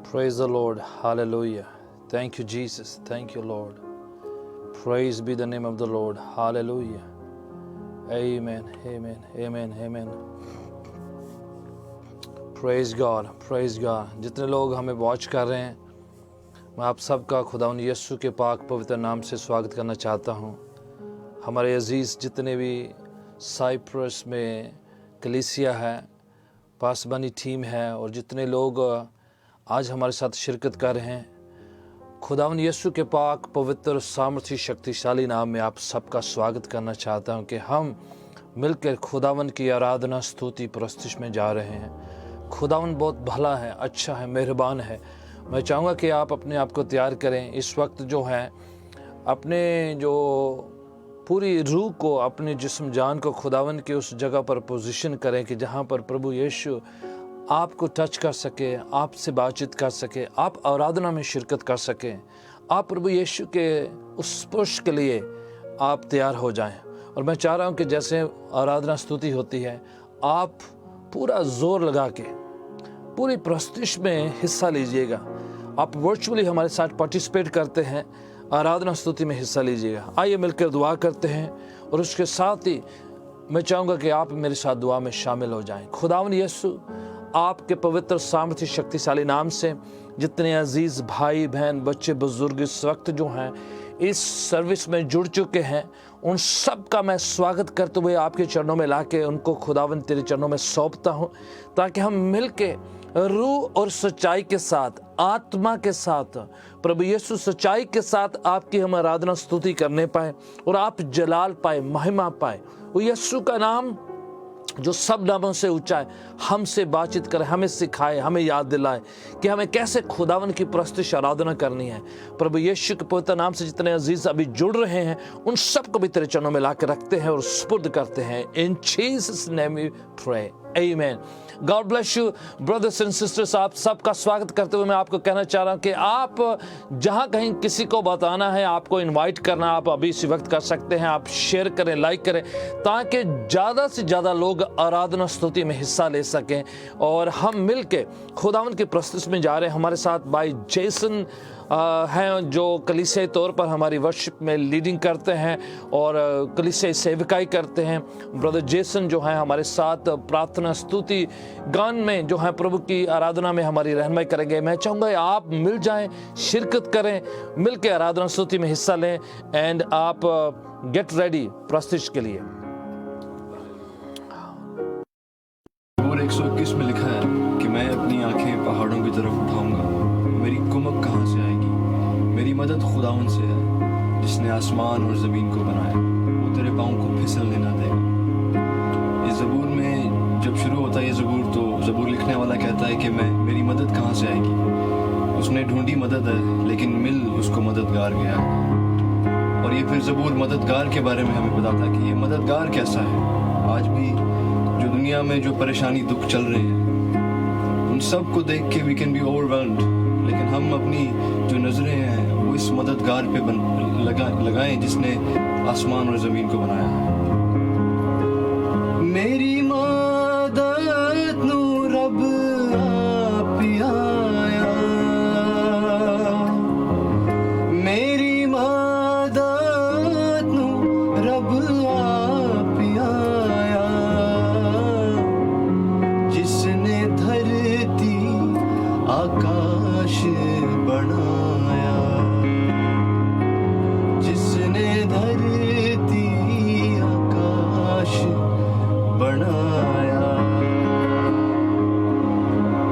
Praise the Lord. Hallelujah. Thank you, Jesus. Thank you, Lord. Praise be the name of the Lord. Hallelujah. Amen. Amen. Amen. Amen. Praise God. Praise God. जितने लोग हमें watch कर रहे हैं, मैं आप सबका खुदावंद यीशु के पाक पवित्र नाम से स्वागत करना चाहता हूं। हमारे अजीज़ जितने भी साइप्रस में कलीसिया है, पासबानी टीम है और जितने लोग आज हमारे साथ शिरकत कर रहे हैं, खुदावंद यीशु के पाक पवित्र सामर्थी शक्तिशाली नाम में आप सबका स्वागत करना चाहता हूं कि हम मिलकर खुदावंद की आराधना स्तुति प्रस्तुति में जा रहे हैं। खुदावंद बहुत भला है, अच्छा है, मेहरबान है। मैं चाहूँगा कि आप अपने आप को तैयार करें। इस वक्त जो है अपने जो पूरी रूह को, अपने जिस्म जान को खुदावंद के उस जगह पर पोजीशन करें कि जहाँ पर प्रभु यीशु आपको टच कर सके, आपसे बातचीत कर सके, आप आराधना में शिरकत कर सकें। आप प्रभु यीशु के उस स्पर्श के लिए आप तैयार हो जाएं। और मैं चाह रहा हूं कि जैसे आराधना स्तुति होती है, आप पूरा जोर लगा के पूरी प्रस्तुति में हिस्सा लीजिएगा। आप वर्चुअली हमारे साथ पार्टिसिपेट करते हैं, आराधना स्तुति में हिस्सा लीजिएगा। आइए मिलकर दुआ करते हैं और उसके साथ ही मैं चाहूँगा कि आप मेरे साथ दुआ में शामिल हो जाएं। खुदावंद यीशु, आपके पवित्र सामर्थ्य शक्तिशाली नाम से जितने अजीज़ भाई बहन बच्चे बुजुर्ग इस वक्त जो हैं इस सर्विस में जुड़ चुके हैं, उन सब का मैं स्वागत करते हुए आपके चरणों में लाके उनको खुदावंद तेरे चरणों में सौंपता हूँ, ताकि हम मिलके रूह और सच्चाई के साथ, आत्मा के साथ, प्रभु यीशु सच्चाई के साथ आपकी हम आराधना स्तुति करने पाए और आप जलाल पाए, महिमा पाए। वो यीशु का नाम जो सब नामों से ऊंचा है, हमसे बातचीत करे, हमें सिखाए, हमें याद दिलाए कि हमें कैसे खुदावन की प्रस्तुति आराधना करनी है। प्रभु यीशु के पवित्र नाम से जितने अजीज अभी जुड़ रहे हैं, उन सबको भी तेरे चरणों में लाकर रखते हैं और सुपुर्द करते हैं। In Jesus name we pray, amen. God bless you brothers and sisters. आप सबका स्वागत करते हुए मैं आपको कहना चाह रहा हूं कि आप जहां कहीं किसी को बताना है, आपको इनवाइट करना, आप अभी इसी वक्त कर सकते हैं। आप शेयर करें, लाइक करें, ताकि ज़्यादा से ज़्यादा लोग आराधना स्तुति में हिस्सा ले सकें और हम मिलके खुदावंद की प्रस्तुति में जा रहे हैं। हमारे साथ भाई जेसन हैं जो कलीसियाई तौर पर हमारी वर्शिप में लीडिंग करते हैं और कलीसियाई सेवकाई करते हैं। ब्रदर जेसन जो हैं हमारे साथ प्रार्थना स्तुति गान में जो है प्रभु की आराधना में हमारी रहनुमाई करेंगे। मैं चाहूँगा आप मिल जाएं, शिरकत करें, मिल के आराधना स्तुति में हिस्सा लें एंड आप गेट रेडी प्रस्तुति के लिए। और 121 में लिखा है कि मैं अपनी आंखें पहाड़ों की तरफ उठाऊंगा, मेरी कुमक कहाँ से आएगी? मेरी मदद खुदावन से है जिसने आसमान और ज़मीन को बनाया। वो तेरे पाँव को फिसलने ना देगा। इस ज़बूर में जब शुरू होता है ये ज़बूर, तो ज़बूर लिखने वाला कहता है कि मेरी मदद कहाँ से आएगी? उसने ढूंढी मदद है, लेकिन मिल उसको मददगार गया। और ये फिर ज़बूर मददगार के बारे में हमें बताता है कि ये मददगार कैसा है। आज भी जो दुनिया में जो परेशानी दुख चल रहे हैं, उन सब को देख के वी कैन बी ओवरवेल्म्ड, लेकिन हम अपनी जो नजरें हैं वो इस मददगार पे लगाएं जिसने आसमान और जमीन को बनाया है। मेरी मदद नू रब आप आया, मेरी मदद नू रब आप आया, जिसने धरती आकाश बनाया, जिसने धरती आकाश बनाया।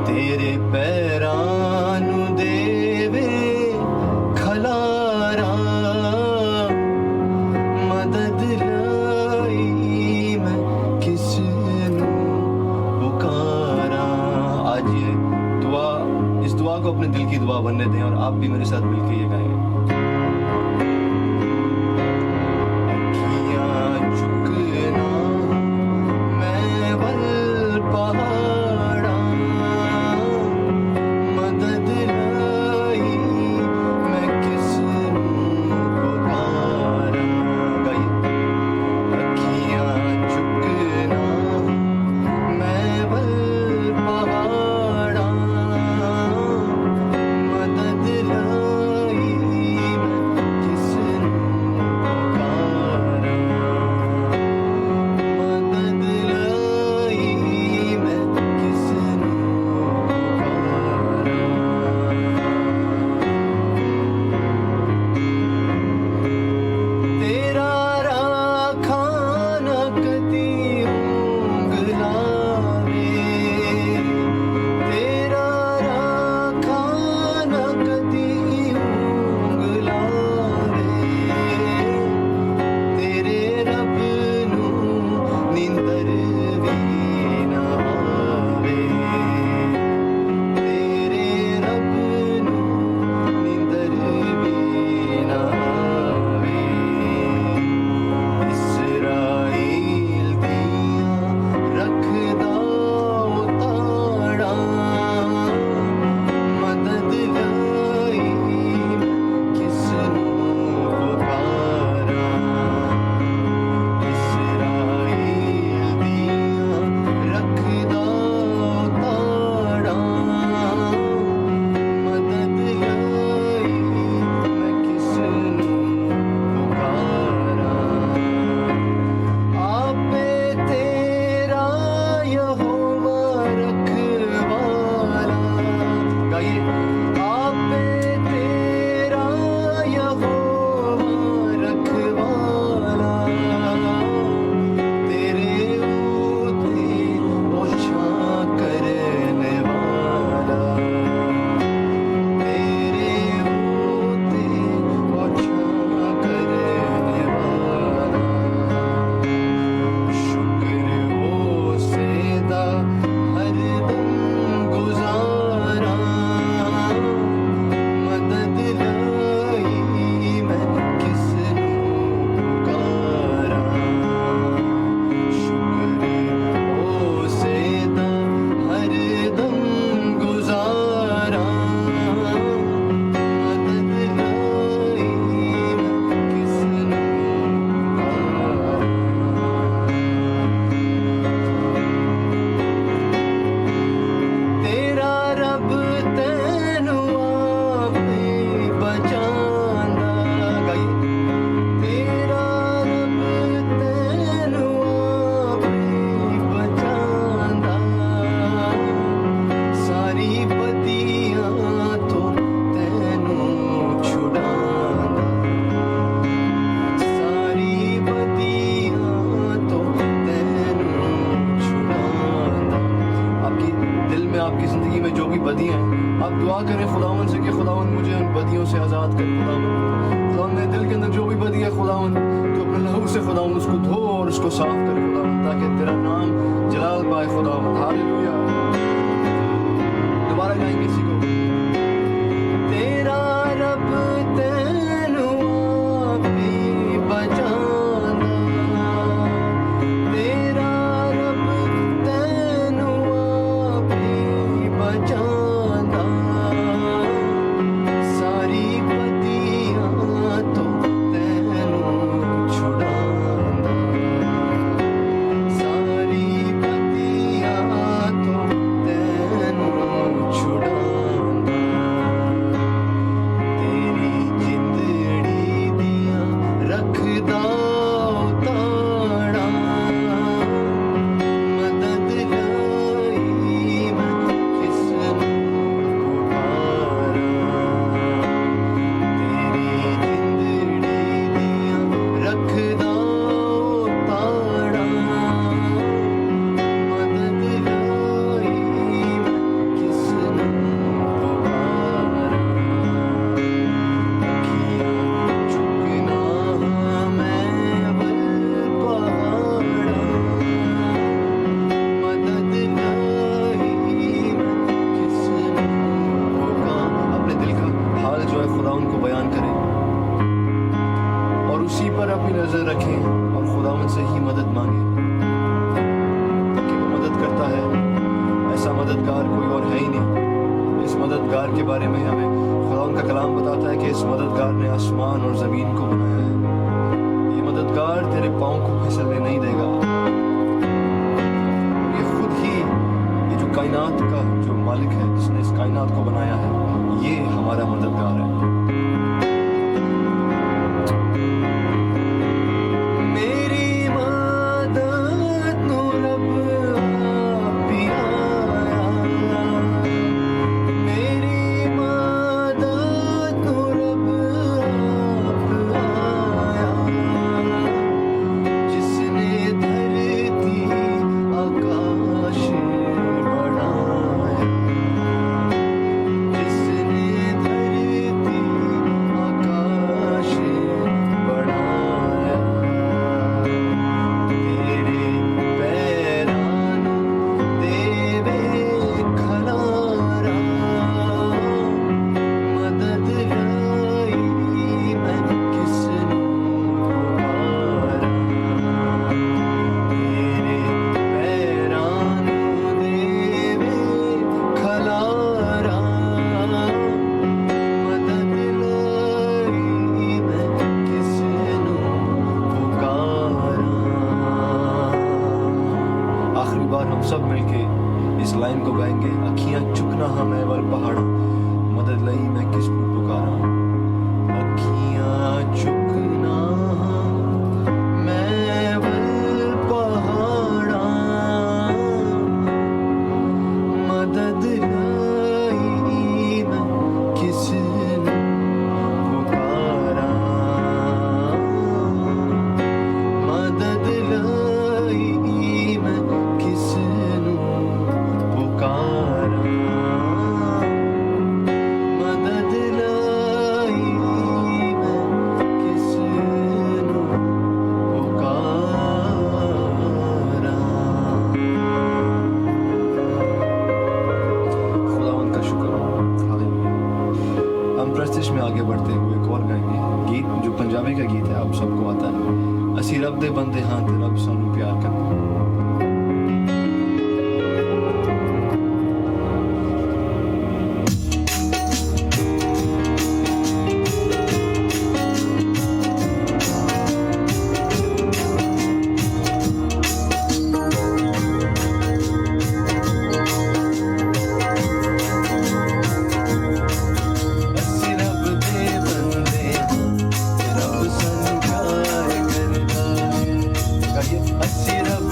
तेरे पैरां नू देवे खलारा, मदद लाई मैं किस नू पुकारा। आज ये दुआ, इस दुआ को अपने दिल की दुआ बनने दें और आप भी मेरे साथ मिलकर ये गाएंगे। बदियां हैं, आप दुआ करें खुदावन से कि खुदावन मुझे उन बदियों से आज़ाद कर। खुदावन मेरे दिल के अंदर जो भी बदी है खुदावन, तो अपने लहू से खुदावन उसको धो और उसको साफ कर खुदावन, ताकि तेरा नाम जलाल पाए खुदावन। हालेलुया। दोबारा गाएंगे इसी को। तेरा रब तैनू आपे बचाना, तेरा रब तैनू आपे बचाना, सारी बदियां तो तैनू छुड़ाना, सारी बदियां तो तैनू छुड़ाना, तेरी जिंदड़ी दियां रखदा उताड़ा, मदद लाई मैं किसनू पुकारा, तेरी जिंदड़ी दियां रखदा उताड़ा, मदद लाई मैं किसनू पुकारा, अखियां चुकना मैं वल पहाड़ा, मदद लाई मैं किसनू पुकारा। अपने दिल का हाल जो है खुदा उनको बयान करें और उसी पर अपनी नजर रखें और खुदावन से ही मदद मांगे, कि वो मदद करता है। ऐसा मददगार कोई और है ही नहीं। इस मददगार के बारे में हमें खुदावन का कलाम बताता है कि इस मददगार ने आसमान और ज़मीन को बनाया है। ये मददगार तेरे पाँव को फिसलने नहीं देगा। ये खुद ही, ये जो कायनात का जो मालिक है, जिसने इस कायनात को बनाया है, ये हमारा मददगार है। मेरी मदद नु रब आप ही आया, मेरी मदद नु रब आप आया, जिसने धरती आकाश बढ़ाया, जिसने धरती आकाश बढ़ाया, तेरे पैरां नू देवे खलारा, मदद लाई मैं किसनू पुकारा, तेरे पैरां नू देवे खलारा, मदद लाई मैं किसनू पुकारा। आखिरी बार हम सब मिलके इस लाइन को गाएंगे। अखियां चुकना हमें वल पहाड़ा, मदद लई मैं किसनू पुकारा। अखियां चुकना मैं वल पहाड़ा, मदद लाई मैं किसनू पुकारा, मदद लाई मैं किसनू पुकारा, मदद लाई मैं किसनू पुकारा। खुदावन का शुक्र हो। हालेलुया। हम प्रस्तिश में आगे बढ़ते हुए एक और गाएंगे गीत, जो पंजाबी का गीत है, आप सबको आता है। असी रब दे बंदे हाँ ते रब सानू प्यार करता। असी रब दे बंदे ते रब सानू प्यार करदा। गाइए, असी रब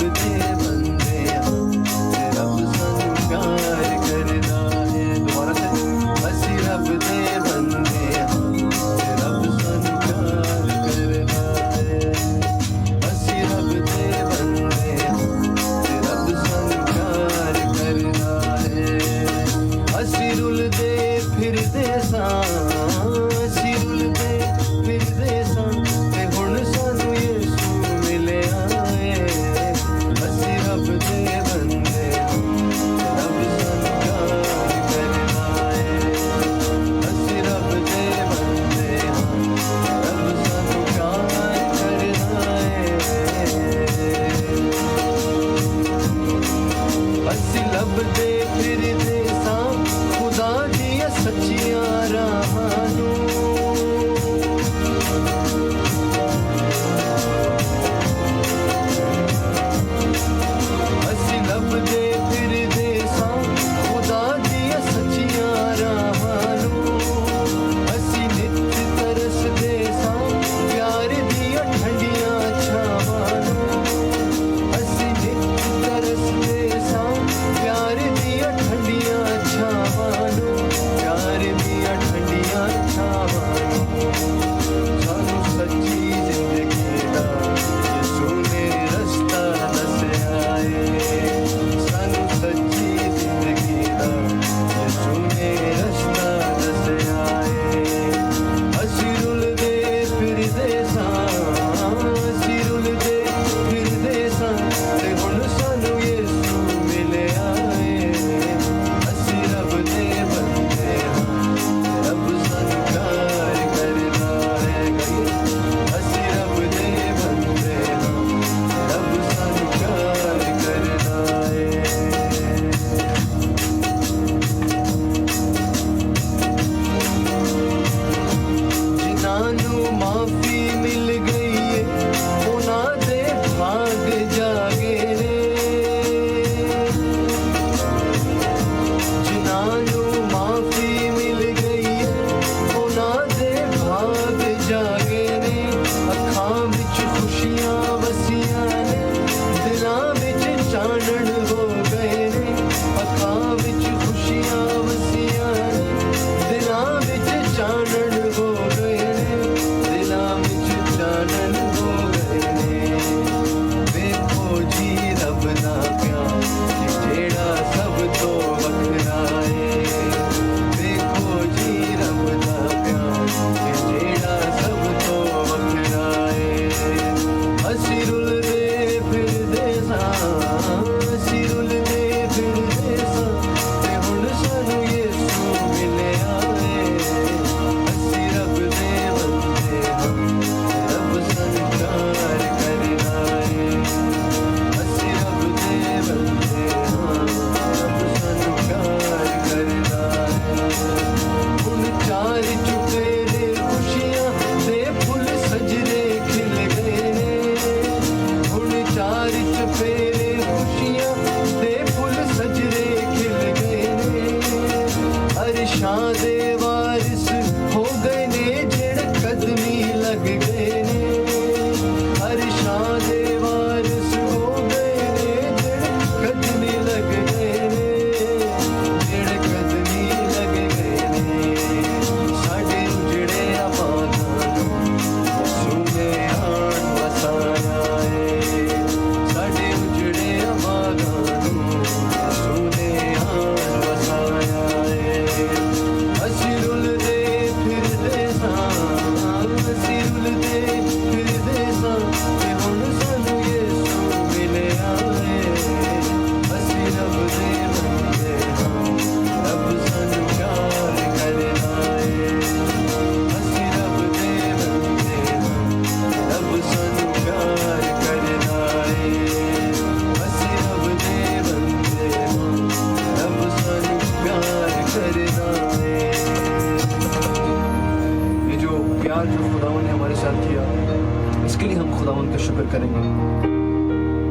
शुक्र करेंगे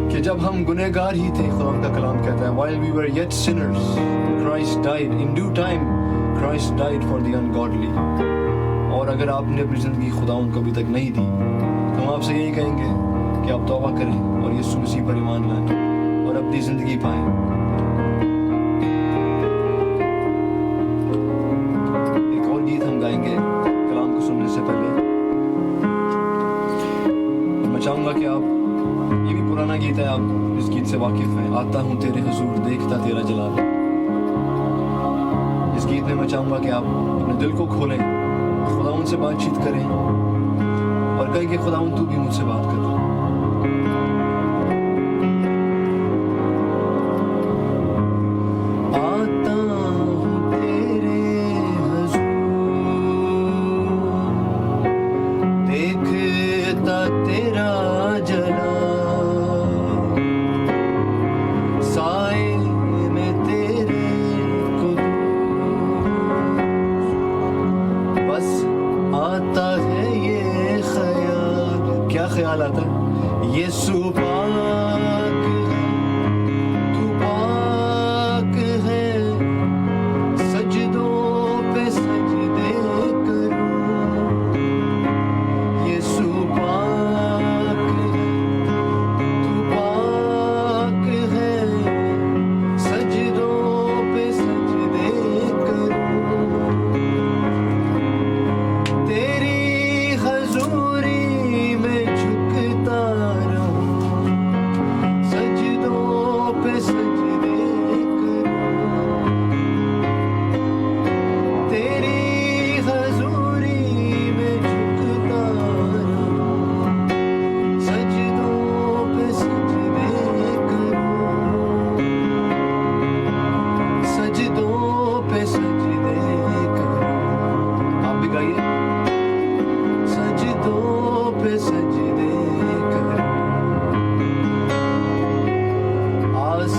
कि जब हम गुनहगार ही थे, खुदा का कलाम कहता है, while we were yet sinners, Christ died. In due time, Christ died for the ungodly. और अगर आपने अपनी ज़िंदगी खुदावंद को अभी तक नहीं दी, तो हम आपसे यही कहेंगे कि आप तौबा करें और यीशु मसीह पर ईमान लाएं और अपनी ज़िंदगी पाएं। एक और गीत हम गाएंगे कलाम को सुनने से पहले। मैं चाहूँगा कि आप, ये भी पुराना गीत है, आप इस गीत से वाकिफ हैं, आता हूँ तेरे हुजूर देखता तेरा जलाल। इस गीत में मैं चाहूँगा कि आप अपने दिल को खोलें, खुदावंद से बातचीत करें और कहें कि खुदावंद तू भी मुझसे बात कर। आता हूँ तेरे हुजूर देखता तेरा जलाल, साए में तेरे बस आता है ये ख्याल। क्या ख्याल आता है? यीशु पाक है, तू पाक है, सजदों पे सजदे करूं। यीशु पाक है, तू पाक है, सजदों पे सजदे करूं। तेरी हजूरी में झुकता रहूं, सजदों पे सजदे करूं। तेरी हजूरी में झुकता रहूं, सजदों पे सजदे करूं। सजदों पे सजदे करूं। आप भी गाइए। सजदों पे सजदे करूं, आस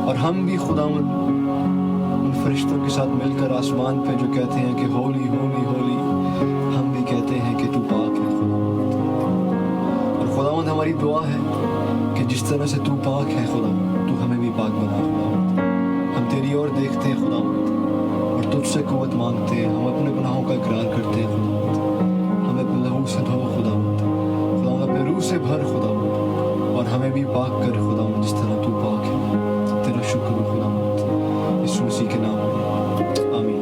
और हम भी खुदावंद उन फरिश्तों के साथ मिलकर आसमान पे जो कहते हैं कि होली होली होली, हम भी कहते हैं कि तू पाक है खुदावंद। और खुदावंद हमारी दुआ है कि जिस तरह से तू पाक है खुदावंद, तू हमें भी पाक बना खुदावंद। हम तेरी ओर देखते हैं खुदावंद और तुझसे कुव्वत मांगते हैं। हम अपने गुनाहों का इकरार करते हैं खुदावंद। हमें अपने लहू से धो खुदावंद, खुदावंद अपने रूह से भर खुदावंद, और हमें भी पाक कर खुदावंद जिस तरह तू पाक है। तेरा शुक्र हो खुदावंद, यीशु मसीह के नाम में आमीन।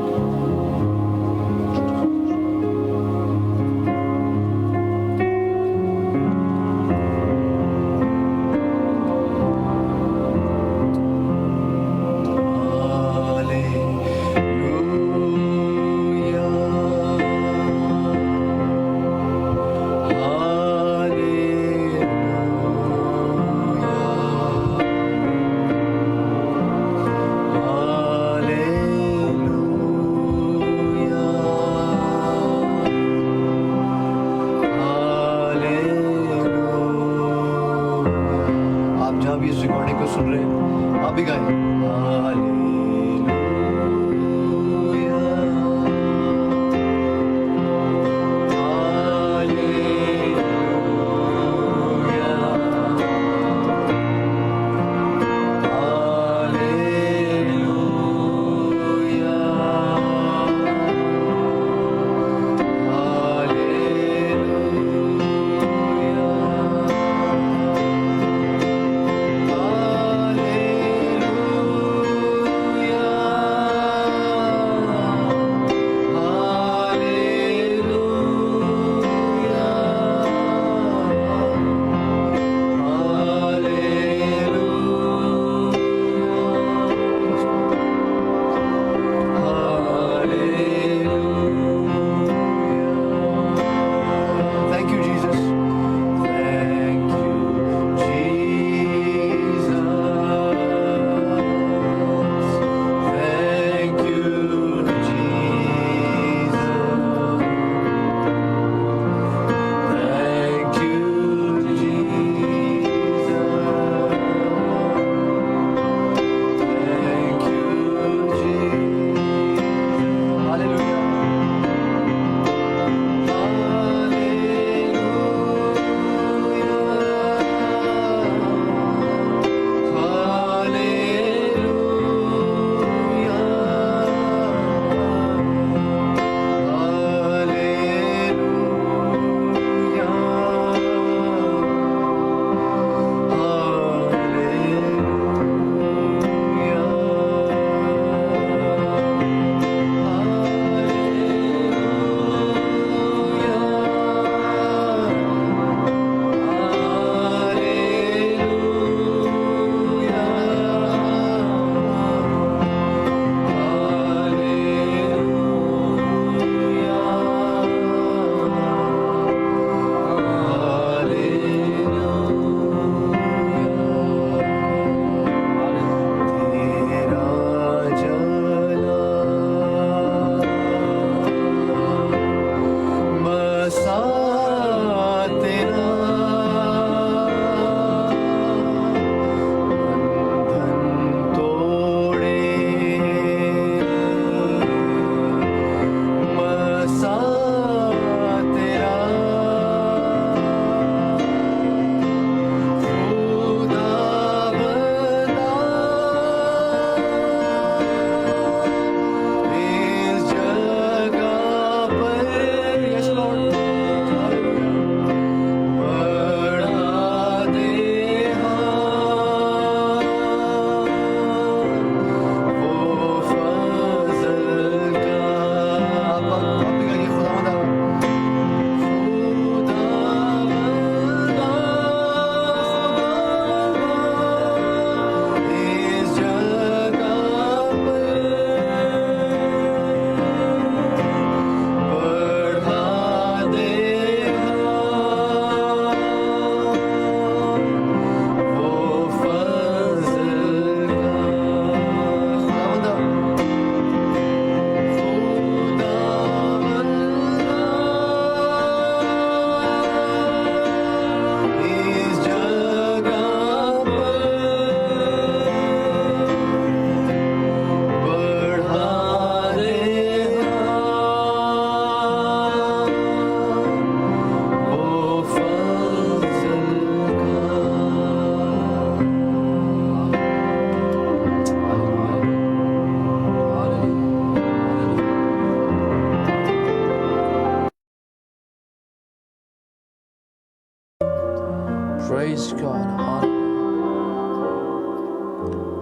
Praise God.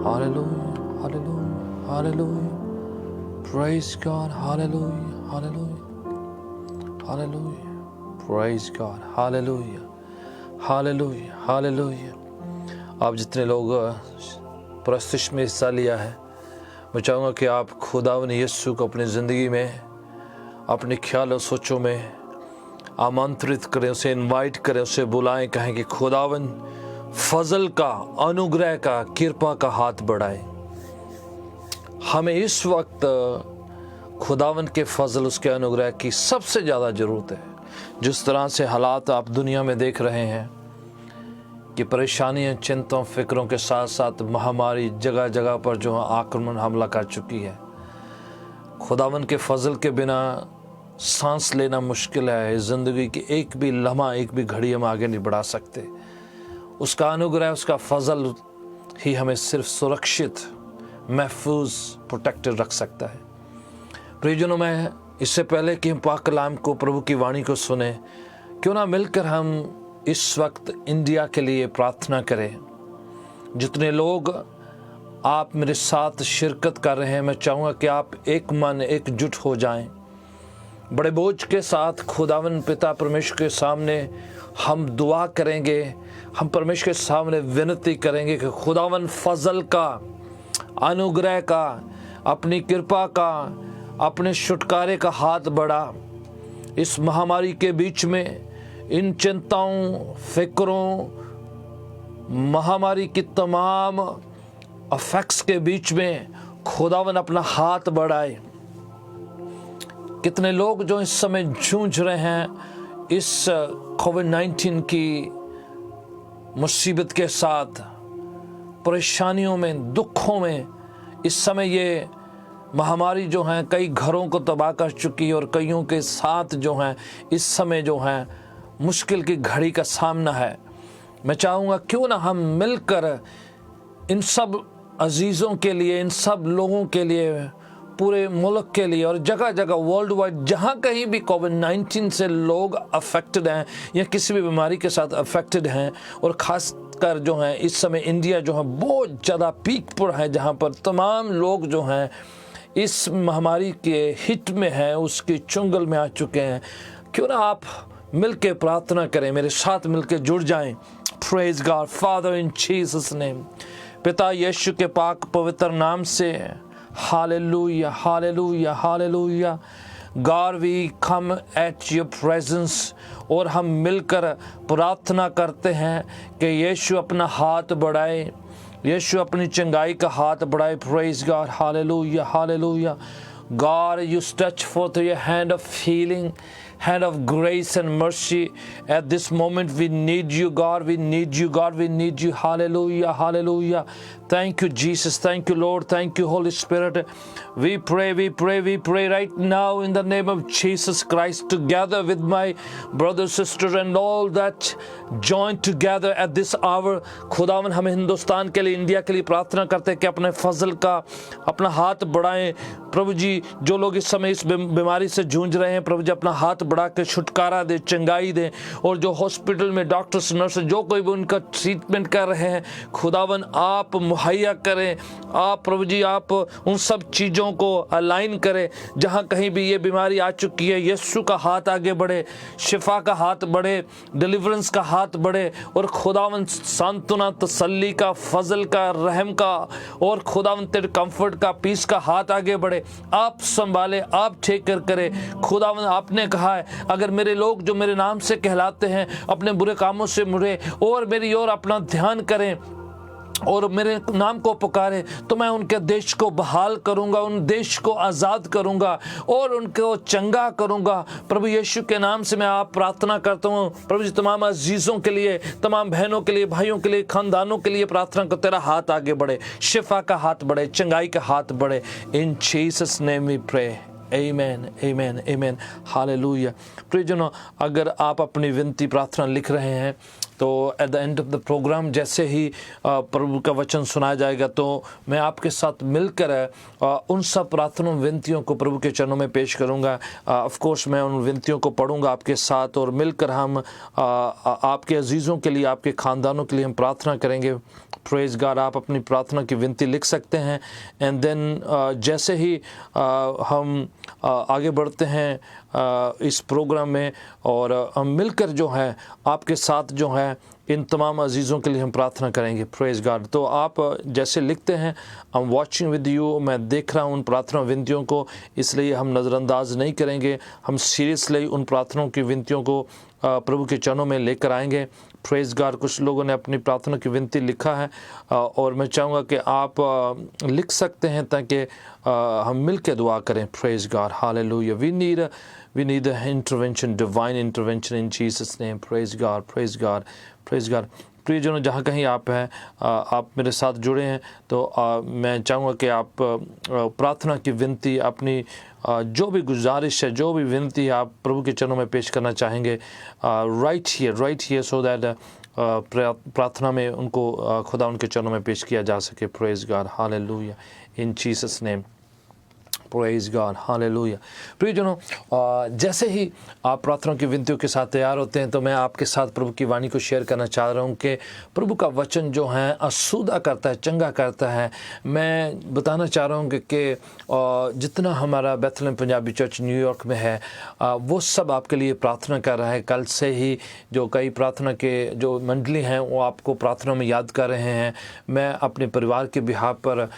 Hallelujah. Hallelujah. Hallelujah. Praise God. Hallelujah. Hallelujah. Hallelujah. Praise God. Hallelujah. Hallelujah. Hallelujah. आप जितने लोग प्रस्तुति में हिस्सा लिया है, मैं चाहूँगा कि आप खुदावन यीशु को अपनी ज़िंदगी में, अपने ख्याल और सोचों में आमंत्रित करें, उसे इनवाइट करें, उसे बुलाएं, कहें कि खुदावन फजल का, अनुग्रह का, कृपा का हाथ बढ़ाए। हमें इस वक्त खुदावन के फजल, उसके अनुग्रह की सबसे ज़्यादा ज़रूरत है। जिस तरह से हालात आप दुनिया में देख रहे हैं कि परेशानियां, चिंताओं, फिक्रों के साथ साथ महामारी जगह जगह पर जो आक्रमण, हमला कर चुकी है, खुदावन के फजल के बिना सांस लेना मुश्किल है। ज़िंदगी की एक भी लम्हा, एक भी घड़ी हम आगे नहीं बढ़ा सकते। उसका अनुग्रह, उसका फजल ही हमें सिर्फ सुरक्षित, महफूज, प्रोटेक्टेड रख सकता है। प्रियजनों, मैं इससे पहले कि हम पाक कलाम को, प्रभु की वाणी को सुने, क्यों ना मिलकर हम इस वक्त इंडिया के लिए प्रार्थना करें। जितने लोग आप मेरे साथ शिरकत कर रहे हैं, मैं चाहूँगा कि आप एक मन, एकजुट हो जाएं। बड़े बोझ के साथ खुदावन पिता परमेश्वर के सामने हम दुआ करेंगे, हम परमेश्वर के सामने विनती करेंगे कि खुदावन फजल का, अनुग्रह का, अपनी कृपा का, अपने छुटकारे का हाथ बढ़ा। इस महामारी के बीच में, इन चिंताओं, फिक्रों, महामारी की तमाम अफेक्ट्स के बीच में खुदावन अपना हाथ बढ़ाए। कितने लोग जो इस समय जूझ रहे हैं इस कोविड-19 की मुसीबत के साथ, परेशानियों में, दुखों में, इस समय ये महामारी जो है कई घरों को तबाह कर चुकी है और कईयों के साथ जो है इस समय जो है मुश्किल की घड़ी का सामना है। मैं चाहूँगा क्यों ना हम मिलकर इन सब अजीज़ों के लिए, इन सब लोगों के लिए, पूरे मुल्क के लिए और जगह जगह वर्ल्ड वाइड जहाँ कहीं भी कोविड-19 से लोग अफेक्टेड हैं या किसी भी बीमारी के साथ अफेक्टेड हैं, और ख़ास कर जो है इस समय इंडिया जो है बहुत ज़्यादा पीक पर है, जहाँ पर तमाम लोग जो हैं इस महामारी के हिट में हैं, उसके चुंगल में आ चुके हैं। क्यों ना आप मिलके प्रार्थना करें, मेरे साथ मिलके जुड़ जाएं। Praise God. Father in Jesus name, पिता यीशु के पाक पवित्र नाम से, hallelujah, hallelujah, hallelujah. God we come at your presence, और हम मिलकर प्रार्थना करते हैं कि यीशु अपना हाथ बढ़ाए, यीशु अपनी चंगाई का हाथ बढ़ाए। Praise God, hallelujah, hallelujah. God, you stretch forth your hand of healing, hand of grace and mercy. At this moment we need you, God. We need you, God. We need you. Hallelujah, hallelujah. Thank you, Jesus. Thank you, Lord. Thank you, Holy Spirit. We pray right now in the name of Jesus Christ, together with my brothers, sisters, and all that joined together at this hour. खुदावन, हमें हिंदुस्तान के लिए, India के लिए प्रार्थना करते हैं कि अपने फजल का अपना हाथ बढ़ाएं। प्रभु जी, जो लोग इस समय इस बीमारी से जूझ रहे हैं, प्रभु जी अपना हाथ बढ़ा के छुटकारा दे, चंगाई दे। और जो हॉस्पिटल में डॉक्टर्स, नर्स, जो कोई भी उनका ट्रीटमेंट कर रहे हैं, खुदावन आप मुहैया करें। आप प्रभु जी, आप उन सब चीज़ों को अलाइन करें जहाँ कहीं भी ये बीमारी आ चुकी है। यीशु का हाथ आगे बढ़े, शिफा का हाथ बढ़े, डिलीवरेंस का हाथ बढ़े, और खुदावन सांत्वना, तसल्ली का, फजल का, रहम का, और खुदावन तेरे कंफर्ट का, पीस का हाथ आगे बढ़े। आप संभाले, आप टेक कर करे। खुदावन, आपने कहा है अगर मेरे लोग जो मेरे नाम से कहलाते हैं अपने बुरे कामों से मुड़े और मेरी ओर अपना ध्यान करें और मेरे नाम को पुकारे, तो मैं उनके देश को बहाल करूंगा, उन देश को आज़ाद करूंगा और उनको चंगा करूंगा। प्रभु यीशु के नाम से मैं आप प्रार्थना करता हूं। प्रभु जी, तमाम अजीज़ों के लिए, तमाम बहनों के लिए, भाइयों के लिए, खानदानों के लिए प्रार्थना कर, तेरा हाथ आगे बढ़े, शिफा का हाथ बढ़े, चंगाई का हाथ बढ़े। In Jesus name we pray, amen, amen, amen, hallelujah. प्रियजनों, अगर आप अपनी विनती प्रार्थना लिख रहे हैं तो at the end of the programme जैसे ही प्रभु का वचन सुनाया जाएगा तो मैं आपके साथ मिलकर उन सब प्रार्थना विनतियों को प्रभु के चरणों में पेश करूँगा। ऑफ कोर्स मैं उन विनतियों को पढ़ूँगा आपके साथ और मिलकर हम आपके अजीज़ों के लिए, आपके ख़ानदानों के लिए हम प्रार्थना करेंगे। Praise God. आप अपनी प्रार्थना की विनती लिख सकते हैं एंड देन जैसे ही हम आगे बढ़ते हैं इस प्रोग्राम में और हम मिलकर जो है आपके साथ जो है इन तमाम अजीज़ों के लिए हम प्रार्थना करेंगे। Praise God. तो आप जैसे लिखते हैं, I am watching with you, मैं देख रहा हूँ उन प्रार्थना विनतियों को, इसलिए हम नज़रअंदाज नहीं करेंगे, हम सीरियसली उन प्रार्थनाओं की विनतियों को प्रभु के चरणों में लेकर आएंगे। Praise God. कुछ लोगों ने अपनी प्रार्थना की विनती लिखा है और मैं चाहूँगा कि आप लिख सकते हैं ताकि हम मिल के दुआ करें। Praise God. Hallelujah. we need the intervention, divine intervention in Jesus name. Praise God, praise God, praise God. प्रियजनों, जहाँ कहीं आप हैं, आप मेरे साथ जुड़े हैं तो मैं चाहूँगा कि आप प्रार्थना की विनती, अपनी जो भी गुजारिश है, जो भी विनती है, आप प्रभु के चरणों में पेश करना चाहेंगे राइट हियर सो दैट प्रार्थना में उनको खुदा उनके चरणों में पेश किया जा सके। Praise God. हालेलुया। इन Jesus name. Praise God. Hallelujah. प्रियजनों, जैसे ही आप प्रार्थना की विनतियों के साथ तैयार होते हैं तो मैं आपके साथ प्रभु की वाणी को शेयर करना चाह रहा हूँ कि प्रभु का वचन जो है असुदा करता है, चंगा करता है। मैं बताना चाह रहा हूँ कि जितना हमारा बेथलेहम पंजाबी चर्च न्यूयॉर्क में है वो सब आपके लिए प्रार्थना कर रहा है। कल से ही जो कई प्रार्थना के जो मंडली हैं वो आपको प्रार्थना में याद कर रहे हैं। मैं अपने परिवार के बिहाफ पर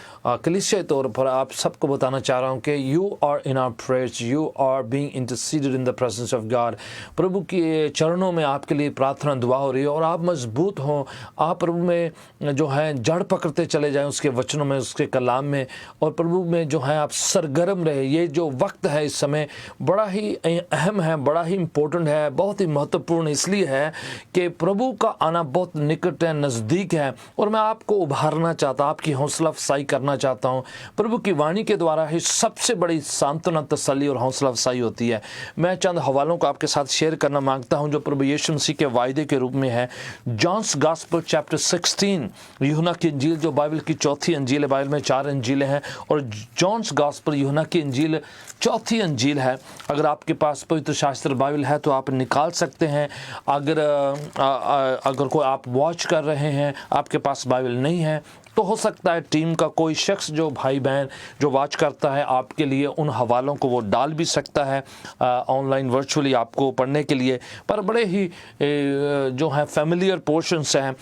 कलीसियाई तौर पर आप सबको बताना चाह रहा हूँ कि you are in our prayers, you are being interceded in the presence of God. प्रभु के चरणों में आपके लिए प्रार्थना दुआ हो रही है और आप मजबूत हों, आप प्रभु में जो है जड़ पकड़ते चले जाएं उसके वचनों में, उसके कलाम में, और प्रभु में जो है आप सरगर्म रहे। ये जो वक्त है इस समय बड़ा ही अहम है, बड़ा ही इम्पोर्टेंट है, बहुत ही महत्वपूर्ण इसलिए है कि प्रभु का आना बहुत निकट है, नज़दीक है। और मैं आपको उभारना चाहता हूँ, आपकी हौसला अफसाई करना चाहता हूँ। प्रभु की वाणी के द्वारा ही सबसे बड़ी सांत्वना, तसल्ली और हौसला अफसाई होती है। मैं चंद हवालों को आपके साथ शेयर करना मांगता हूं जो प्रभु यीशु मसीह के वायदे के रूप में है। जॉन्स गॉस्पेल चैप्टर 16, यूहन्ना की इंजील जो बाइबल की चौथी अंजील है, बाइबल में 4 अंजीलें हैं और जॉन्स गॉस्पेल यूहन्ना की इंजील चौथी अंजील है। अगर आपके पास पवित्र शास्त्र बाइबल है तो आप निकाल सकते हैं। अगर कोई आप वॉच कर रहे हैं, आपके पास बाइबल नहीं है तो हो सकता है टीम का कोई शख्स, जो भाई बहन जो वॉच करता है, आपके लिए उन हवालों को वो डाल भी सकता है ऑनलाइन वर्चुअली आपको पढ़ने के लिए। पर बड़े ही जो है फैमिलियर पोर्शंस हैं।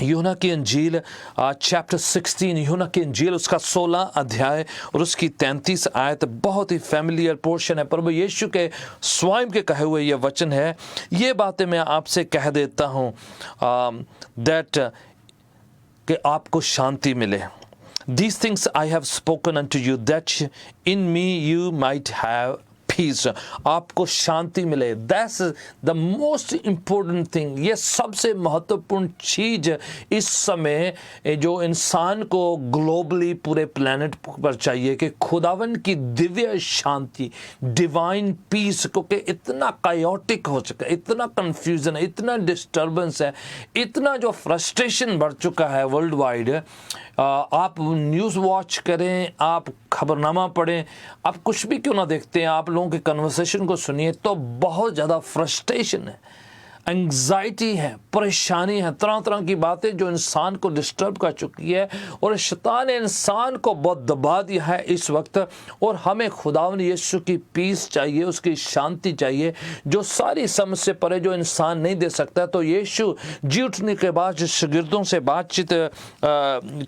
यूहन्ना की इंजील चैप्टर 16, यूहन्ना की इंजील उसका 16 अध्याय और उसकी 33 आयत बहुत ही फैमिलियर पोर्शन है। प्रभु यीशु के स्वयं के कहे हुए ये वचन है। ये बातें मैं आपसे कह देता हूँ दैट कि आपको शांति मिले। These things I have spoken unto you that in me you might have peace. आपको शांति मिले। That's the most important thing. ये सबसे महत्वपूर्ण चीज इस समय जो इंसान को ग्लोबली पूरे प्लेनेट पर चाहिए कि खुदावन की दिव्य शांति, डिवाइन पीस, क्योंकि इतना कायोटिक हो चुका है, इतना कंफ्यूजन है, इतना डिस्टर्बेंस है, इतना जो फ्रस्ट्रेशन बढ़ चुका है वर्ल्ड वाइड। आप न्यूज़ वॉच करें, आप खबरनामा पढ़ें, आप कुछ भी क्यों ना देखते हैं, आप लोगों के कन्वर्सेशन को सुनिए तो बहुत ज़्यादा फ्रस्ट्रेशन है, एंग्जाइटी है, परेशानी है, तरह तरह की बातें जो इंसान को डिस्टर्ब कर चुकी है और शैतान ने इंसान को बहुत दबा दिया है इस वक्त। और हमें खुदावंद यीशु की पीस चाहिए, उसकी शांति चाहिए जो सारी समझ से परे, जो इंसान नहीं दे सकता। तो यीशु जी उठने के बाद शागिर्दों से बातचीत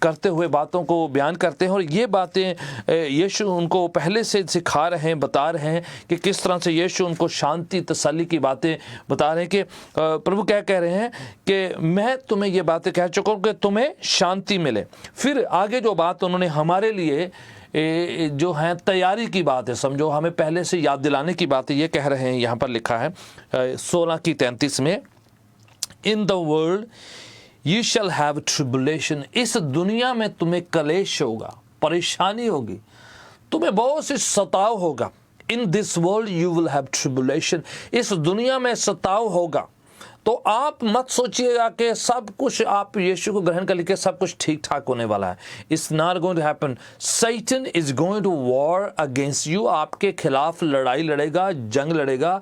करते हुए बातों को बयान करते हैं और ये बातें यीशु उनको पहले से सिखा रहे हैं, बता रहे हैं कि किस तरह से यीशु उनको शांति तसल्ली की बातें बता रहे हैं कि प्रभु क्या कह रहे हैं कि मैं तुम्हें ये बातें कह चुका हूं कि तुम्हें शांति मिले। फिर आगे जो बात उन्होंने हमारे लिए जो है तैयारी की बात है, समझो हमें पहले से याद दिलाने की बात है। ये कह रहे हैं, यहाँ पर लिखा है 16 की 33 में, in the world you shall have tribulation. इस दुनिया में तुम्हें कलेश होगा, परेशानी होगी, तुम्हें बहुत सी सताव होगा। In this world you will have tribulation. इस दुनिया में सताव होगा। तो आप मत सोचिएगा कि सब कुछ आप यीशु को ग्रहण कर लेके सब कुछ ठीक ठाक होने वाला है। It's not going to happen. Satan is going to war against you. आपके खिलाफ लड़ाई लड़ेगा, जंग लड़ेगा,